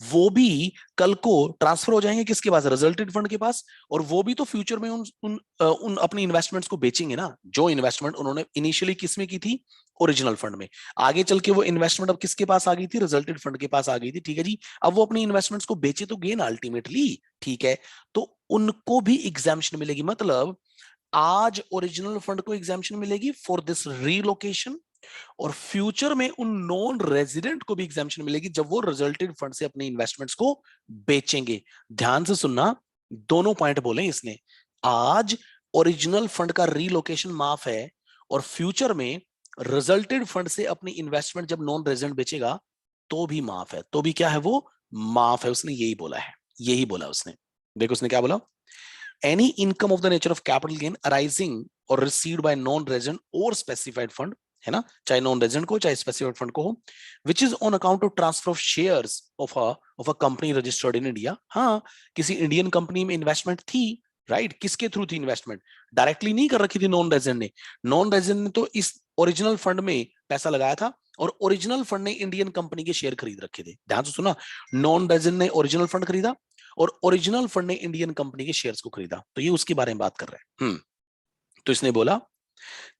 Speaker 1: वो भी कल को ट्रांसफर हो जाएंगे किसके पास, रिजल्टेड फंड के पास, और वो भी तो फ्यूचर में उन अपनी इन्वेस्टमेंट्स को बेचेंगे ना, जो इन्वेस्टमेंट उन्होंने इनिशियली किस में की थी, ओरिजिनल फंड में। आगे चल के वो इन्वेस्टमेंट अब किसके पास आ गई थी, रिजल्टेड फंड के पास आ गई थी, ठीक है जी। अब वो अपनी इन्वेस्टमेंट्स को बेचे तो गेन अल्टीमेटली, ठीक है, तो उनको भी एग्जाम्शन मिलेगी। मतलब आज ओरिजिनल फंड को एग्जाम्शन मिलेगी फॉर दिस रीलोकेशन, और फ्यूचर में उन नॉन रेजिडेंट को भी एग्जाम्शन मिलेगी जब वो रिजल्टेड फंड से अपने इन्वेस्टमेंट्स को बेचेंगे। ध्यान से सुनना, दोनों पॉइंट बोले इसने, आज ओरिजिनल फंड का रीलोकेशन माफ है, और फ्यूचर में रिजल्टेड फंड से अपनी इन्वेस्टमेंट जब नॉन रेजिडेंट बेचेगा तो भी माफ है, तो भी क्या है, वो माफ है। उसने यही बोला है, यही बोला उसने। देखो उसने क्या बोला, any income of the nature of capital gain arising or received by non-resident or specified fund, है ना, चाहे नॉन रेजिडेंट को चाहे स्पेसिफाइड फंड को हो, which is on account of transfer of shares of a company registered in India. हाँ, किसी इंडियन कंपनी में इन्वेस्टमेंट थी, राइट, किसके थ्रू थी इन्वेस्टमेंट, डायरेक्टली नहीं कर रखी थी नॉन रेजिडेंट ने, नॉन रेजिडेंट ने तो इस ओरिजिनल फंड में पैसा लगाया था, और ओरिजिनल फंड ने इंडियन कंपनी के शेयर खरीद रखे थे। ध्यान से सुना, नॉन रेजिडेंट ने ओरिजिनल फंड खरीदा और ओरिजिनल फंड ने इंडियन कंपनी के शेयर्स को खरीदा, तो ये उसके बारे में बात कर रहे हैं। तो इसने बोला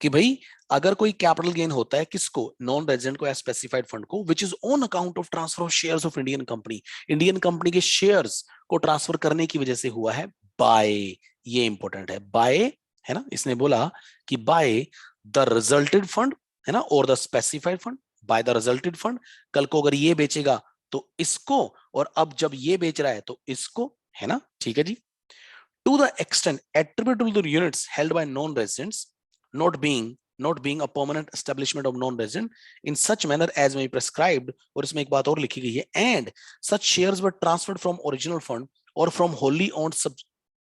Speaker 1: कि भाई अगर कोई कैपिटल गेन होता है किसको, नॉन रेजिडेंट को या स्पेसिफाइड फंड को, which is on account of transfer of shares of Indian company, Indian company के शेयर्स को ट्रांसफर करने की वजह से हुआ है, बाय, ये इंपॉर्टेंट है, बाय, है ना, इसने बोला कि बाय द रिजल्टेड फंड, है ना, और the specified fund, by the resulted fund, कल को अगर ये बेचेगा तो इसको, और अब जब ये बेच रहा है तो इसको, है ना, ठीक है जी। To the extent attributable to the units held by non-residents, not being a permanent establishment of non-resident in such manner as may be prescribed, और इसमें एक बात और लिखी गई है, and such shares were transferred from original fund or from wholly owned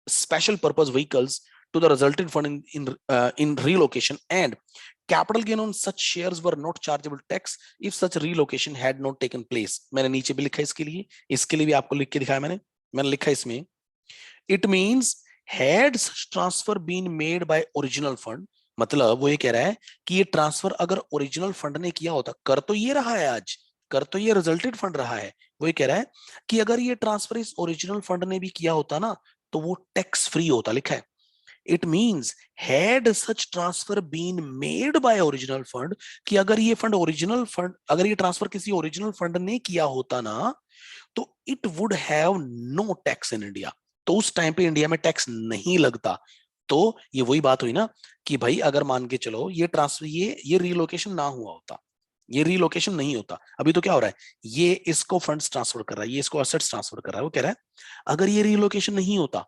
Speaker 1: special purpose vehicles to the resultant fund in relocation, and capital gain on such shares were not chargeable tax if such relocation had not taken place। मैंने नीचे भी लिखा है इसके लिए भी आपको लिख के दिखाया मैंने लिखा है इसमें, it means had such transfer been made by original fund, मतलब वो ये कह रहा है कि ये ट्रांसफर अगर ओरिजिनल फंड ने किया होता, कर तो ये रहा है आज, कर तो ये रिजल्टेड फंड रहा है, वो ये कह रहा है कि अगर ये ट्रांसफर इस ओरिजिनल फंड ने भी किया होता ना तो वो टैक्स फ्री होता, लिखा है। It means had such transfer been made by original fund, कि अगर ये फंड ओरिजिनल फंड, अगर ये ट्रांसफर किसी ओरिजिनल फंड ने किया होता ना तो it would have no tax in India, तो उस टाइम पे इंडिया में टैक्स नहीं लगता। तो ये वही बात हुई ना कि भाई अगर मान के चलो ये ट्रांसफर, ये रीलोकेशन ना हुआ होता, ये रीलोकेशन नहीं होता, अभी तो क्या हो रहा है, ये इसको फंड्स ट्रांसफर कर रहा है, ये इसको असेट्स ट्रांसफर कर रहा है, वो कह रहा है अगर ये रीलोकेशन नहीं होता,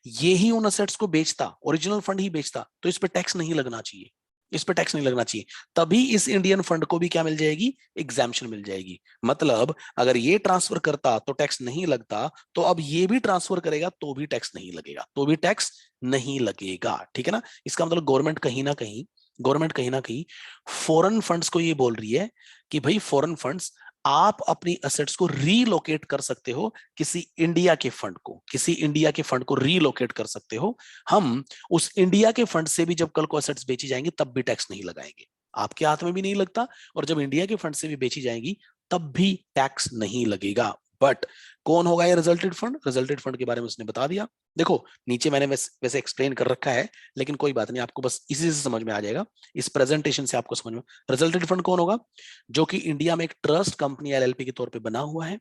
Speaker 1: ये ही उन असेट्स को बेचता, ओरिजिनल फंड ही बेचता, तो इस पे टैक्स नहीं लगना चाहिए, इस पे टैक्स नहीं लगना चाहिए, तभी इस इंडियन फंड को भी क्या मिल जाएगी, एग्जाम्पशन मिल जाएगी। मतलब अगर ये ट्रांसफर करता तो टैक्स नहीं लगता, तो अब ये भी ट्रांसफर करेगा तो भी टैक्स नहीं लगेगा, तो भी टैक्स नहीं लगेगा, ठीक है ना। इसका मतलब गवर्नमेंट कहीं ना कहीं फॉरेन फंड्स को ये बोल रही है कि भाई फॉरेन फंड्स, आप अपनी असेट्स को रीलोकेट कर सकते हो, किसी इंडिया के फंड को रीलोकेट कर सकते हो, हम उस इंडिया के फंड से भी जब कल को असेट्स बेची जाएंगी तब भी टैक्स नहीं लगाएंगे, आपके हाथ में भी नहीं लगता, और जब इंडिया के फंड से भी बेची जाएंगी तब भी टैक्स नहीं लगेगा। बट कौन होगा ये रिजल्टेड फंड के बारे में उसने बता दिया। देखो नीचे मैंने वैसे एक्सप्लेन कर रखा है, लेकिन कोई बात नहीं, आपको बस इसी से समझ में आ जाएगा, इस प्रेजेंटेशन से आपको समझ में। रिजल्टेड फंड कौन होगा, जो कि इंडिया में एक ट्रस्ट कंपनी एलएलपी के तौर पे बना हुआ है,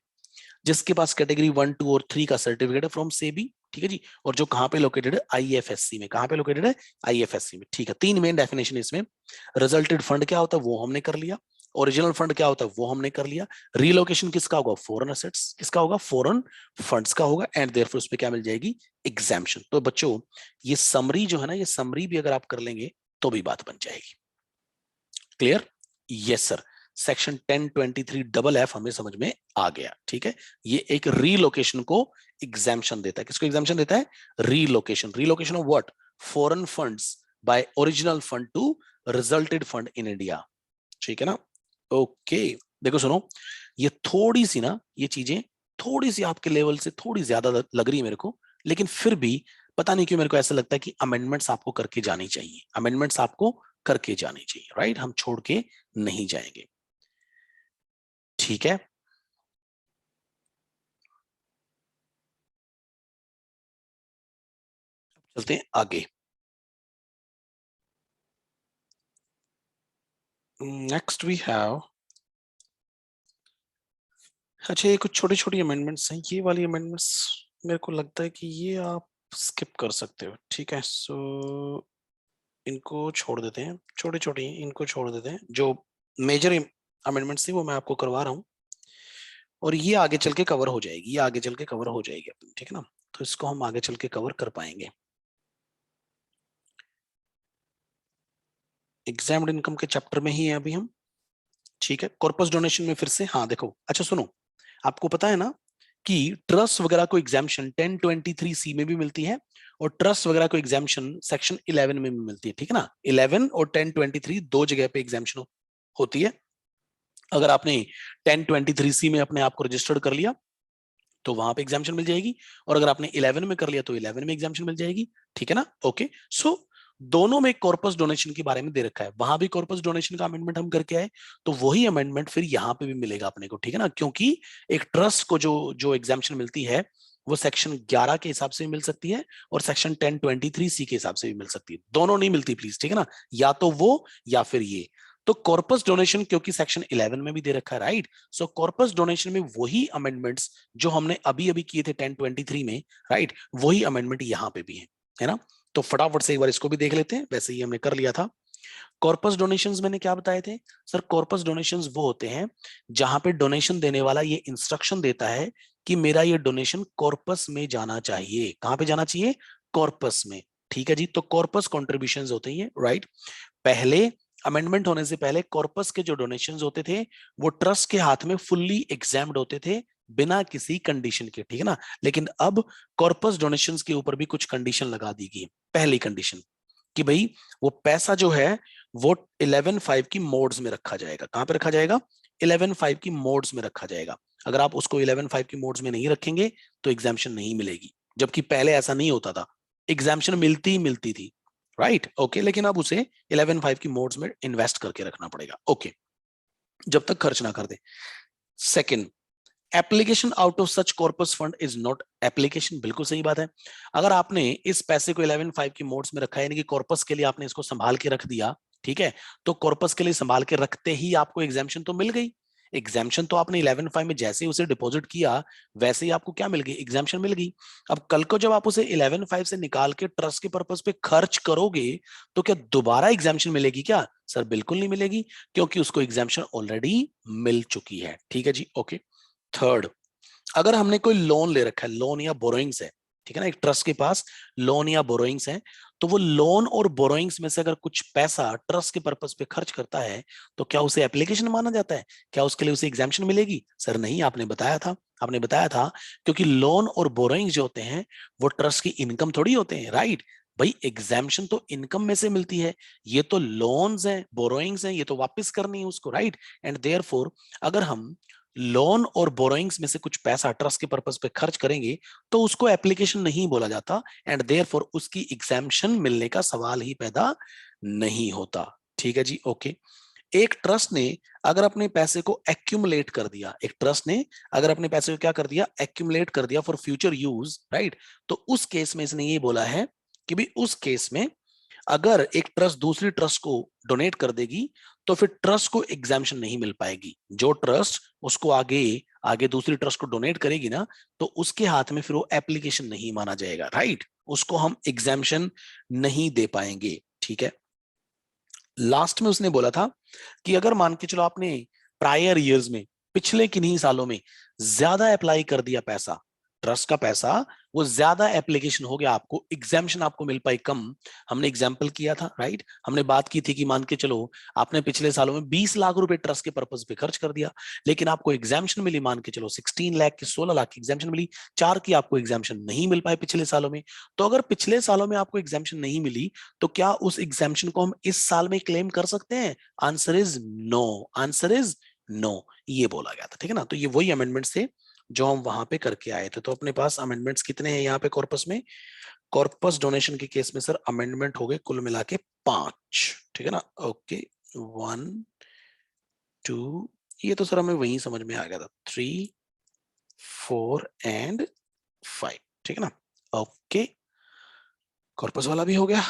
Speaker 1: जिसके पास कैटेगरी 1, 2 और 3 का सर्टिफिकेट है फ्रॉम सेबी, ठीक है जी, और जो कहां पे लोकेटेड है, आईएफएससी में, कहां पे लोकेटेड है, आईएफएससी में, ठीक है। 3 मेन डेफिनेशन इसमें, रिजल्टेड फंड क्या होता है वो हमने कर लिया, ओरिजिनल फंड क्या होता है वो हमने कर लिया, रीलोकेशन किसका होगा, फॉरेन असेट्स किसका होगा, फॉरेन फंड्स का होगा, एंड देयरफॉर उस पे क्या मिल जाएगी, एग्जाम्पशन। तो बच्चों ये समरी जो है ना, ये समरी भी अगर आप कर लेंगे तो भी बात बन जाएगी। Clear, yes sir. Section 1023 double F हमें समझ में आ गया, ठीक है। ये एक रीलोकेशन को एग्जाम्पशन देता है, किसको एग्जाम्पशन देता है, relocation of what, foreign funds by original fund to resulted fund in India, ठीक है ना। ओके देखो सुनो, ये थोड़ी सी ना, ये चीजें थोड़ी सी आपके लेवल से थोड़ी ज्यादा लग रही है मेरे को, लेकिन फिर भी पता नहीं क्यों मेरे को ऐसा लगता है कि अमेंडमेंट्स आपको करके जानी चाहिए, अमेंडमेंट्स आपको करके जानी चाहिए, राइट? हम छोड़ के नहीं जाएंगे, ठीक है? चलते हैं आगे। नेक्स्ट वी हैव, अच्छा ये कुछ छोटी छोटी अमेंडमेंट्स हैं, ये वाली अमेंडमेंट्स मेरे को लगता है कि ये आप स्किप कर सकते हो, ठीक है? सो इनको छोड़ देते हैं, छोटे छोटे इनको छोड़ देते हैं, जो मेजर अमेंडमेंट्स थी वो मैं आपको करवा रहा हूँ, और ये आगे चल के कवर हो जाएगी, ये आगे चल के कवर हो जाएगी अपनी, ठीक है ना? तो इसको हम आगे चल के कवर कर पाएंगे। एग्जाम्ड इनकम के चैप्टर में ही है अभी हम, ठीक है? कॉर्पस डोनेशन में फिर से, हाँ देखो, अच्छा सुनो, आपको पता है ना कि ट्रस्ट वगैरह को एग्जाम्शन 1023 सी में भी मिलती है, और ट्रस्ट वगैरह को एग्जाम्शन सेक्शन 11 में भी मिलती है, ठीक है ना? 11 और 1023 दो जगह पे एग्जाम्शन होती है। अगर आपने 1023 सी में अपने आप को रजिस्टर्ड कर लिया तो वहां पे एग्जाम्शन मिल जाएगी, और अगर आपने 11 में कर लिया तो 11 में एग्जाम्शन मिल जाएगी, ठीक है ना? ओके, सो दोनों में कॉर्पस डोनेशन के बारे में दे रखा है, वहां भी कॉर्पस डोनेशन का अमेंडमेंट हम करके आए, तो वही अमेंडमेंट फिर यहाँ पे भी मिलेगा अपने को, ठीक है ना? क्योंकि एक ट्रस्ट को जो जो एग्जाम्शन मिलती है वो सेक्शन 11 के हिसाब से भी मिल सकती है, और सेक्शन 1023 सी के हिसाब से भी मिल सकती है, दोनों नहीं मिलती प्लीज, ठीक है ना? या तो वो या फिर ये। तो कॉर्पस डोनेशन क्योंकि सेक्शन 11 में भी दे रखा है, राइट? सो कॉर्पस डोनेशन में वही अमेंडमेंट्स जो हमने अभी अभी किए थे 1023 में, राइट, वही अमेंडमेंट यहाँ पे भी है ना? तो फटाफट से एक बार इसको भी देख लेते हैं, वैसे ही हमने कर लिया था। कॉर्पस डोनेशंस मैंने क्या बताए थे सर? कॉर्पस डोनेशंस वो होते हैं जहां पे डोनेशन देने वाला ये इंस्ट्रक्शन देता है कि मेरा ये डोनेशन कॉर्पस में जाना चाहिए। कहां पे जाना चाहिए? कॉर्पस में, ठीक है जी? तो कॉर्पस कॉन्ट्रीब्यूशंस होते हैं, राइट? पहले अमेंडमेंट होने से पहले कॉर्पस के जो डोनेशंस होते थे वो ट्रस्ट के हाथ में फुल्ली एग्जाम्ड होते थे, बिना किसी कंडीशन के, ठीक है ना? लेकिन अब कॉर्पस डोनेशंस के ऊपर भी कुछ कंडीशन लगा दी गई। पहली कंडीशन कि भाई वो पैसा जो है वो 11.5 की मोड्स में रखा जाएगा। कहां पे रखा जाएगा? 11.5 की मोड्स में रखा जाएगा। अगर आप उसको 11.5 की मोड्स में नहीं रखेंगे तो एग्जाम्शन नहीं मिलेगी, जबकि पहले ऐसा नहीं होता था, एग्जाम्शन मिलती ही मिलती थी, राइट? ओके, लेकिन अब उसे 11.5 की मोड्स में इन्वेस्ट करके रखना पड़ेगा, ओके, जब तक खर्च ना कर दे। Second, application out of such corpus fund is not application. बिल्कुल सही बात है। अगर आपने इस पैसे को 11.5 की मोड्स में रखा है, यानी कि कॉर्पस के लिए आपने इसको संभाल के रख दिया, ठीक है, तो कॉर्पस के लिए संभाल के रखते ही आपको एग्जाम्शन तो मिल गई। एग्जाम्शन तो आपने 11.5 में जैसे ही उसे डिपॉजिट किया वैसे ही आपको क्या मिल गई? एग्जाम्शन मिल गई। अब कल को जब आप उसे 11.5 से निकाल के ट्रस्ट के पर्पस पे खर्च करोगे तो क्या दोबारा एग्जाम्शन मिलेगी क्या? सर बिल्कुल नहीं मिलेगी, क्योंकि उसको एग्जाम्शन ऑलरेडी मिल चुकी है, ठीक है जी? ओके। थर्ड, अगर हमने कोई लोन ले रखा है, लोन या बोरोइंग्स है, ठीक है ना, एक ट्रस्ट के पास लोन या बोरोइंग्स है, तो वो लोन और बोरोइंग्स में से अगर कुछ पैसा ट्रस्ट के पर्पस पे खर्च करता है तो क्या उसे एप्लीकेशन माना जाता है? क्या उसके लिए उसे एग्जाम्शन मिलेगी? सर नहीं, आपने बताया था, आपने बताया था, क्योंकि लोन और बोरोइंग्स जो होते हैं वो ट्रस्ट की इनकम थोड़ी होते हैं, राइट? भाई एग्जाम्शन तो इनकम में से मिलती है, ये तो लोन्स हैं, बोरोइंग्स हैं, ये तो वापस करनी है उसको, राइट? एंड देयरफॉर अगर हम लोन और बोरोइंग्स में से कुछ पैसा ट्रस्ट के पर्पस पे खर्च करेंगे तो उसको एप्लीकेशन नहीं बोला जाता, एंड देयरफॉर उसकी एग्जाम्पशन मिलने का सवाल ही पैदा नहीं होता, ठीक है जी? ओके। एक ट्रस्ट ने अगर अपने पैसे को एक्यूमुलेट कर दिया, एक ट्रस्ट ने अगर अपने पैसे को क्या कर दिया? एक्यूमुलेट कर दिया फॉर फ्यूचर यूज, राइट? तो उस केस में इसने ये बोला है कि भी उस केस में अगर एक ट्रस्ट दूसरी ट्रस्ट को डोनेट कर देगी तो फिर ट्रस्ट को एग्जाम्शन नहीं मिल पाएगी। जो ट्रस्ट उसको आगे आगे दूसरी ट्रस्ट को डोनेट करेगी ना, तो उसके हाथ में फिर वो एप्लीकेशन नहीं माना जाएगा, राइट? उसको हम एग्जाम्शन नहीं दे पाएंगे, ठीक है? लास्ट में उसने बोला था कि अगर मान के चलो आपने प्रायर ईयर्स में, पिछले किन्हीं सालों में ज्यादा अप्लाई कर दिया पैसा, ट्रस्ट का पैसा, वो ज्यादा एप्लीकेशन हो गया, आपको एग्जाम्शन आपको मिल पाई कम। हमने एग्जाम्पल किया था, राइट? हमने बात की थी कि मान के चलो आपने पिछले सालों में 20 लाख रुपए ट्रस्ट के पर्पज पे खर्च कर दिया, लेकिन आपको एग्जाम्शन मिली मान के चलो 16 लाख की, 16 लाख की एग्जाम्शन मिली, 4 की आपको एग्जाम्शन नहीं मिल पाए पिछले सालों में। तो अगर पिछले सालों में आपको एग्जाम्शन नहीं मिली तो क्या उस एग्जाम्शन को हम इस साल में क्लेम कर सकते हैं? Answer is no, answer is no, ये बोला गया था, ठीक है ना? तो ये वही अमेंडमेंट थे जो हम वहां पे करके आए थे। तो अपने पास अमेंडमेंट्स कितने हैं यहाँ पे कॉर्पस में? कॉर्पस डोनेशन के केस में सर अमेंडमेंट हो गए कुल मिला के 5, ठीक है ना? ओके, 1 2, ये तो सर हमें वही समझ में आ गया था, 3 4 एंड 5, ठीक है ना? ओके, कॉर्पस वाला भी हो गया।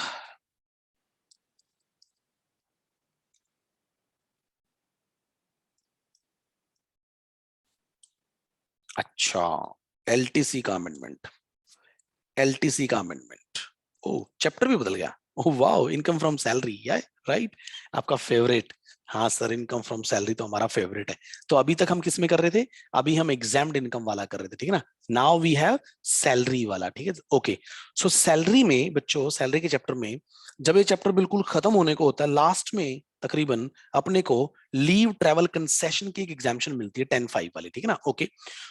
Speaker 1: अच्छा, एलटीसी का अमेंडमेंट, एलटीसी का अमेंडमेंट, ओ चैप्टर भी बदल गया। Oh wow, income from salary, या राइट, आपका फेवरेट। हाँ सर, इनकम फ्रॉम सैलरी तो हमारा फेवरेट है। तो अभी तक हम किस में कर रहे थे? अभी हम एग्जाम्ड इनकम वाला कर रहे थे, ठीक है ना? नाउ वी हैव सैलरी वाला, ठीक है? ओके, सो सैलरी में बच्चों, सैलरी के चैप्टर में जब ये चैप्टर बिल्कुल खत्म होने को होता है, लास्ट में तकरीबन अपने को लीव ट्रैवल कंसेशन की एक एग्जाम्शन मिलती है 10(5) वाली, ठीक है ना? ओके,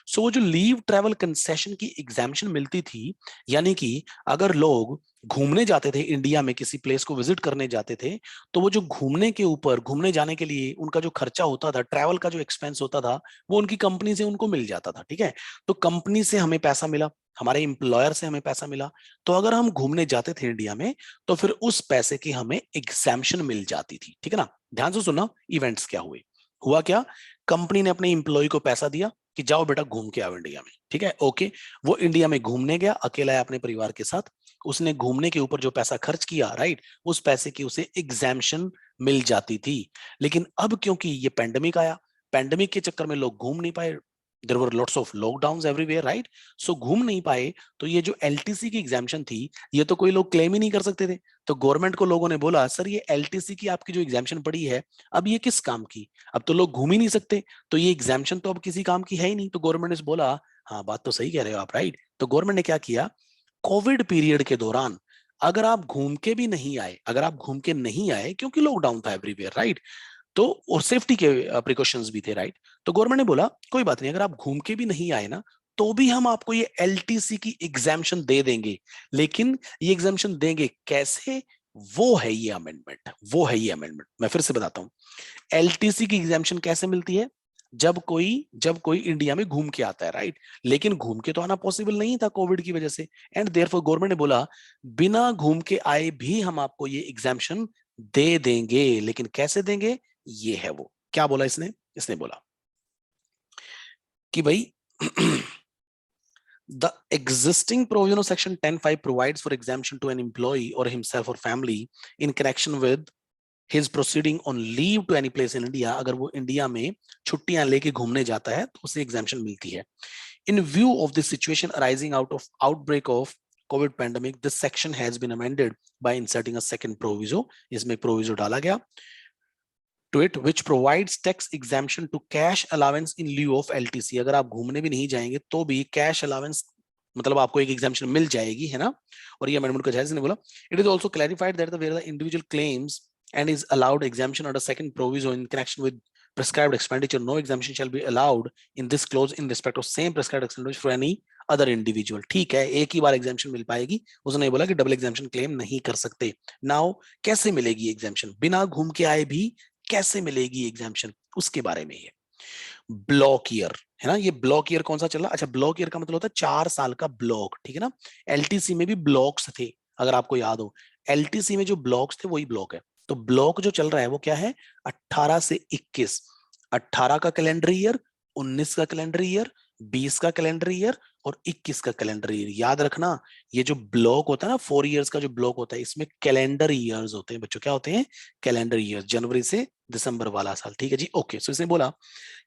Speaker 1: सो वो जो लीव ट्रैवल कंसेशन की एग्जाम्शन मिलती थी, यानी कि अगर लोग घूमने जाते थे इंडिया में, किसी प्लेस को विजिट करने जाते थे, तो वो जो घूमने के ऊपर, घूमने जाने के लिए उनका जो खर्चा होता था, ट्रैवल का जो एक्सपेंस होता था, वो उनकी कंपनी से उनको मिल जाता था, ठीक है? तो कंपनी से हमें पैसा मिला, हमारे एम्प्लॉयर से हमें पैसा मिला, तो अगर हम घूमने जाते थे इंडिया में, तो फिर उस पैसे की हमें एग्जाम्शन मिल जाती थी, ठीक है ना? ध्यान से सुनना, इवेंट्स क्या हुए। हुआ क्या, कंपनी ने अपने एम्प्लॉय को पैसा दिया कि जाओ बेटा घूम के आओ इंडिया में, ठीक है? ओके, वो इंडिया में घूमने गया, अकेला है अपने परिवार के साथ, उसने घूमने के ऊपर जो पैसा खर्च किया, राइट, उस पैसे की उसे एग्जाम्शन मिल जाती थी। लेकिन अब क्योंकि ये पेंडेमिक आया, पेंडेमिक के चक्कर में लोग घूम नहीं पाए, there were lots of lockdowns everywhere, right, so घूम नहीं पाए, तो ये जो एलटीसी की एग्जाम्शन थी, ये तो कोई लोग क्लेम ही नहीं कर सकते थे। तो गवर्नमेंट को लोगों ने बोला, सर ये एलटीसी की आपकी जो एग्जाम्शन पड़ी है, अब ये किस काम की? अब तो लोग घूम ही नहीं सकते, तो ये एग्जाम्शन तो अब किसी काम की है ही नहीं। तो गवर्नमेंट ने बोला, हाँ बात तो सही कह रहे हो आप, राइट। तो गवर्नमेंट ने क्या किया, कोविड पीरियड के दौरान अगर आप घूम के भी नहीं आए, अगर आप घूम के नहीं आए क्योंकि लॉकडाउन था एवरीवेयर, राइट, तो और सेफ्टी के प्रिकॉशंस भी थे, राइट, तो गवर्नमेंट ने बोला कोई बात नहीं, अगर आप घूम के भी नहीं आए ना, तो भी हम आपको ये एलटीसी की एग्जाम्शन दे देंगे। लेकिन ये एग्जाम्शन देंगे कैसे, वो है ये अमेंडमेंट, वो है ये अमेंडमेंट। मैं फिर से बताता हूं, एलटीसी की एग्जाम्शन कैसे मिलती है, जब कोई इंडिया में घूम के आता है, राइट, लेकिन घूम के तो आना पॉसिबल नहीं था कोविड की वजह से, एंड देयरफॉर गवर्नमेंट ने बोला बिना घूम के आए भी हम आपको ये एग्जाम्शन दे देंगे। लेकिन कैसे देंगे, ये है वो। क्या बोला इसने, इसने बोला कि भाई the existing provision of section 10(5) provides for exemption to an employee or himself or family in connection with his proceeding on leave to any place in India। अगर वो इंडिया में छुट्टियां लेके घूमने जाता है तो उसे एग्जाम्शन मिलती है। In view of the situation arising out of outbreak of COVID pandemic, this section has been amended by inserting a second proviso। इसमें proviso डाला गया to it which provides tax exemption to cash allowance in lieu of LTC। अगर आप घूमने भी नहीं जाएंगे तो भी कैश अलाउंस, मतलब आपको एक एग्जाम्पशन मिल जाएगी, है ना? और ये अमेंडमेंट को जैसे ने बोला, it is also clarified that the where the individual claims and is allowed exemption under second proviso in connection with prescribed expenditure, no exemption shall be allowed in this clause in respect of same prescribed expenditure for any other individual। ठीक है, एक ही बार एग्जाम्शन मिल पाएगी, उसने बोला कि डबल एग्जाम्शन क्लेम नहीं कर सकते। नाउ कैसे मिलेगी एग्जाम्शन, बिना घूम के आए भी कैसे मिलेगी एग्जाम्शन, उसके बारे में। ये ब्लॉक ईयर है ना, ये ब्लॉक ईयर कौन सा चल रहा है? अच्छा, ब्लॉक ईयर का मतलब होता है 4 साल का ब्लॉक, ठीक है ना? एलटीसी में भी ब्लॉक्स थे, अगर आपको याद हो, एलटीसी में जो ब्लॉक्स थे वही ब्लॉक है। तो ब्लॉक जो चल रहा है वो क्या है, 18 से 21, 18 का कैलेंडर ईयर, 19 का कैलेंडर ईयर, 20 का कैलेंडर ईयर और 21 का कैलेंडर ईयर। याद रखना, ये जो ब्लॉक होता है ना, 4 इयर्स का जो ब्लॉक होता है, इसमें कैलेंडर ईयर्स होते हैं बच्चों। क्या होते हैं? कैलेंडर ईयर, जनवरी से दिसंबर वाला साल, ठीक है जी? ओके, सो इसने बोला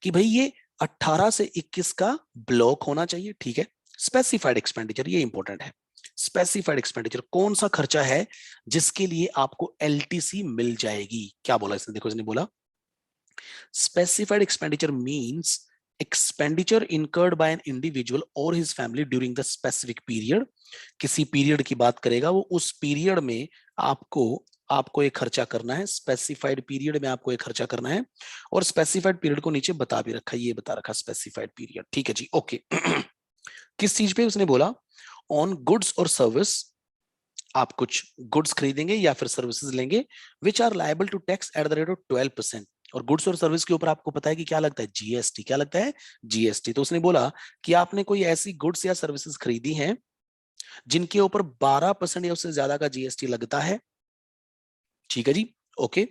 Speaker 1: कि भाई ये 18 से 21 का ब्लॉक होना चाहिए, ठीक है? स्पेसिफाइड एक्सपेंडिचर, ये इंपॉर्टेंट है। स्पेसिफाइड एक्सपेंडिचर कौन सा खर्चा है जिसके लिए आपको एलटीसी मिल जाएगी? क्या बोला इसने, देखो इसने बोला specified expenditure means expenditure incurred by an individual or his family during the specific period। किसी पीरियड की बात करेगा वो, उस पीरियड में आपको आपको एक खर्चा करना है, स्पेसिफाइड पीरियड में आपको एक खर्चा करना है। और स्पेसिफाइड पीरियड को नीचे बता भी रखा है, ये बता रखा स्पेसिफाइड पीरियड, ठीक है जी? ओके किस चीज पे उसने बोला, ऑन गुड्स और सर्विस, आप कुछ गुड्स खरीदेंगे या फिर सर्विसेज लेंगे, which are liable to tax at the rate of 12%। और गुड्स और सर्विस के ऊपर आपको पता है कि क्या लगता है, जीएसटी। क्या लगता है, जीएसटी। तो उसने बोला कि आपने कोई ऐसी गुड्स या सर्विसेज खरीदी हैं जिनके ऊपर 12% या उससे ज्यादा का जीएसटी लगता है, ठीक है जी, okay.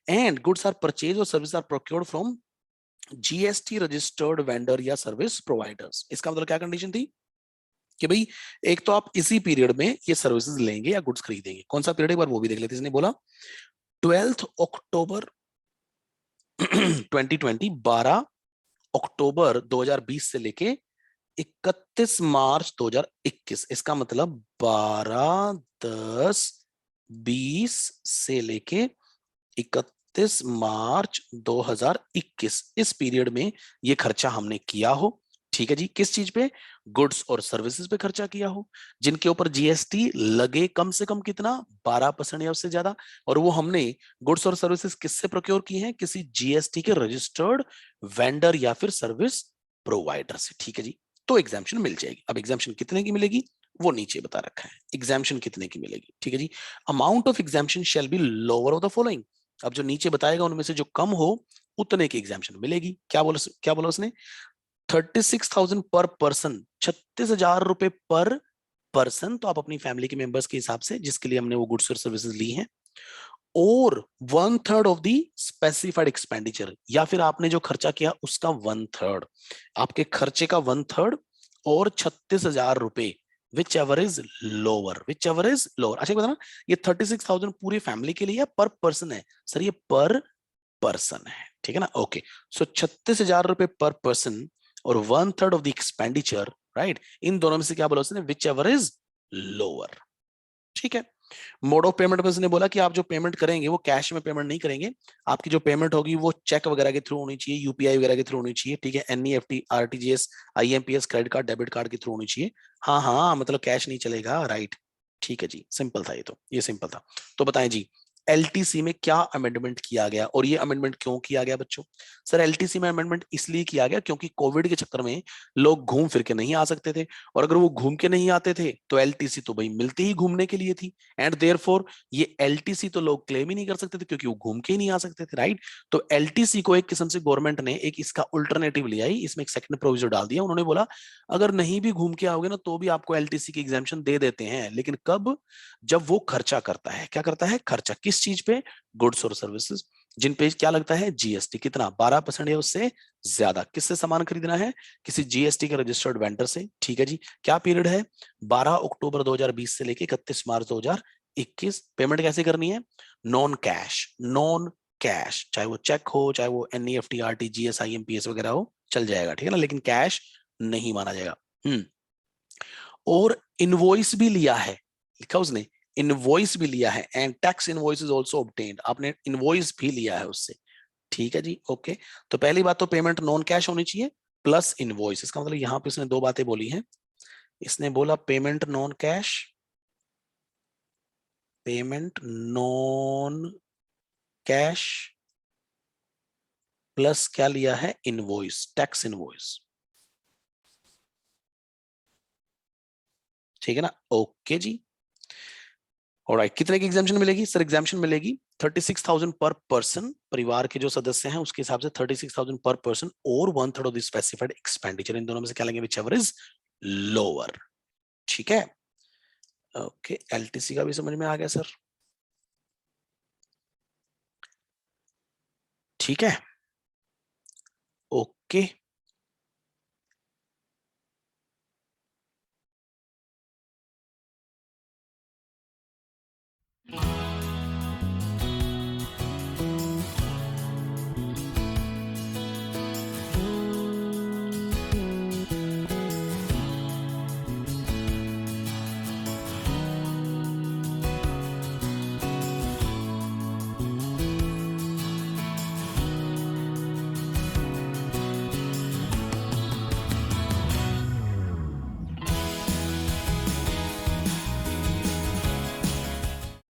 Speaker 1: And goods are purchase और service are procured from GST registered vendor या सर्विस प्रोवाइडर्स। इसका मतलब क्या कंडीशन थी कि भाई एक तो आप इसी पीरियड में ये सर्विसेज लेंगे या गुड्स खरीदेंगे। कौन सा पीरियड, एक बार वो भी देख लेते हैं। इसने बोला 12 अक्टूबर 2020, 12 अक्टूबर 2020 से लेके 31 मार्च 2021। इसका मतलब 12, 10, 20 से लेके 31 मार्च 2021, इस पीरियड में ये खर्चा हमने किया हो, ठीक है जी। किस चीज पे, गुड्स और सर्विसेज पे खर्चा किया हो जिनके ऊपर जीएसटी लगे कम से कम कितना, 12% या उससे ज्यादा। और वो हमने गुड्स और सर्विसेज किससे प्रोक्योर की हैं, किसी जीएसटी के रजिस्टर्ड वेंडर या फिर सर्विस प्रोवाइडर से, ठीक है जी। तो एग्जाम्पशन मिल जाएगी। अब एग्जाम्पशन कितने की मिलेगी वो नीचे बता रखा है, एग्जाम्पशन कितने की मिलेगी, ठीक है जी। Amount of exemption shall be lower of the following. अब जो नीचे बताएगा उनमें से जो कम हो उतने की एग्जाम्पशन मिलेगी। क्या बोला उसने, 36,000 पर पर्सन, 36,000 रुपए पर पर्सन। तो आप अपनी फैमिली के मेंबर्स के हिसाब से जिसके लिए हमने वो गुड्स और सर्विसेज ली हैं। और 1/3 ऑफ दी स्पेसिफाइड एक्सपेंडिचर, या फिर आपने जो खर्चा किया उसका 1/3, आपके खर्चे का 1/3 और 36,000 रुपए, which ever is lower, which ever is lower. अच्छा बताना, ये 36,000 पूरी फैमिली के लिए पर पर्सन है सर, ये पर पर्सन है, ठीक है ना, ओके। सो 36,000 रुपए पर पर्सन और 1/3 ऑफ द एक्सपेंडिचर, राइट। इन दोनों में से क्या बोला उसने, विच एवर इज लोअर, ठीक है। मोड ऑफ पेमेंट में उसने बोला कि आप जो पेमेंट करेंगे वो कैश में पेमेंट नहीं करेंगे। आपकी जो पेमेंट होगी वो चेक वगैरह के थ्रू होनी चाहिए, यूपीआई वगैरह के थ्रू होनी चाहिए, ठीक है। NEFT, RTGS, IMPS, credit card, debit card के थ्रू होनी चाहिए। हाँ हाँ, मतलब कैश नहीं चलेगा, राइट, ठीक है जी। सिंपल था ये, तो ये सिंपल था। तो बताएं जी, एलटीसी में क्या अमेंडमेंट किया गया, और ये अमेंडमेंट क्यों किया गया बच्चों। सर एलटीसी में अमेंडमेंट इसलिए किया गया क्योंकि कोविड के चक्कर में लोग घूम फिर के नहीं आ सकते थे, और अगर वो घूम के नहीं आते थे तो एलटीसी तो भाई मिलती ही घूमने के लिए थी। एंड देयरफॉर ये एलटीसी तो लोग क्लेम ही नहीं कर सकते थे क्योंकि वो घूम के ही नहीं आ सकते थे, राइट। तो एलटीसी को एक किस्म से गवर्नमेंट ने एक इसका अल्टरनेटिव ले आई, इसमें एक सेकंड प्रोविजन डाल दिया। उन्होंने बोला अगर नहीं भी घूम के आओगे ना तो भी आपको एलटीसी की एग्जाम्पशन दे देते हैं, लेकिन कब, जब वो खर्चा करता है। क्या करता है, खर्चा किस चीज पे, गुड्स और सर्विसेज, जिन पे क्या लगता है जीएसटी, कितना, 12% या उससे ज्यादा। किससे सामान खरीदना है, किसी जीएसटी के रजिस्टर्ड वेंडर से, ठीक है जी। क्या पीरियड है, 12 अक्टूबर 2020 से लेके 31 मार्च 2021। पेमेंट कैसे करनी है, नॉन कैश, नॉन कैश, चाहे वो चेक हो, चाहे वो एनईएफटी, आरटीजीएस, आईएमपीएस वगैरह हो, चल जाएगा, ठीक है ना, लेकिन कैश नहीं माना जाएगा। और इनवॉइस भी लिया है, लिखा उसने, इनवॉइस भी लिया है, and tax invoice is also obtained, आपने इनवॉइस भी लिया है उससे, ठीक है जी, ओके। तो पहली बात तो पेमेंट नॉन कैश होनी चाहिए प्लस इनवॉइस। इसका मतलब यहां पे इसने दो बातें बोली हैं। इसने बोला payment non cash, payment non cash plus क्या लिया है, इनवॉइस, टैक्स इनवॉइस, ठीक है ना, ओके जी। ऑलराइट, कितने की एग्जाम्पशन मिलेगी सर, एग्जाम्पशन मिलेगी 36,000 पर पर्सन, परिवार के जो सदस्य हैं उसके हिसाब से 36,000 पर पर्सन, और 1/3 ऑफ द स्पेसिफाइड एक्सपेंडिचर। इन दोनों में से क्या लेंगे, विच एवर इज लोअर, ठीक है, ओके। एलटीसी का भी समझ में आ गया सर, ठीक है, ओके।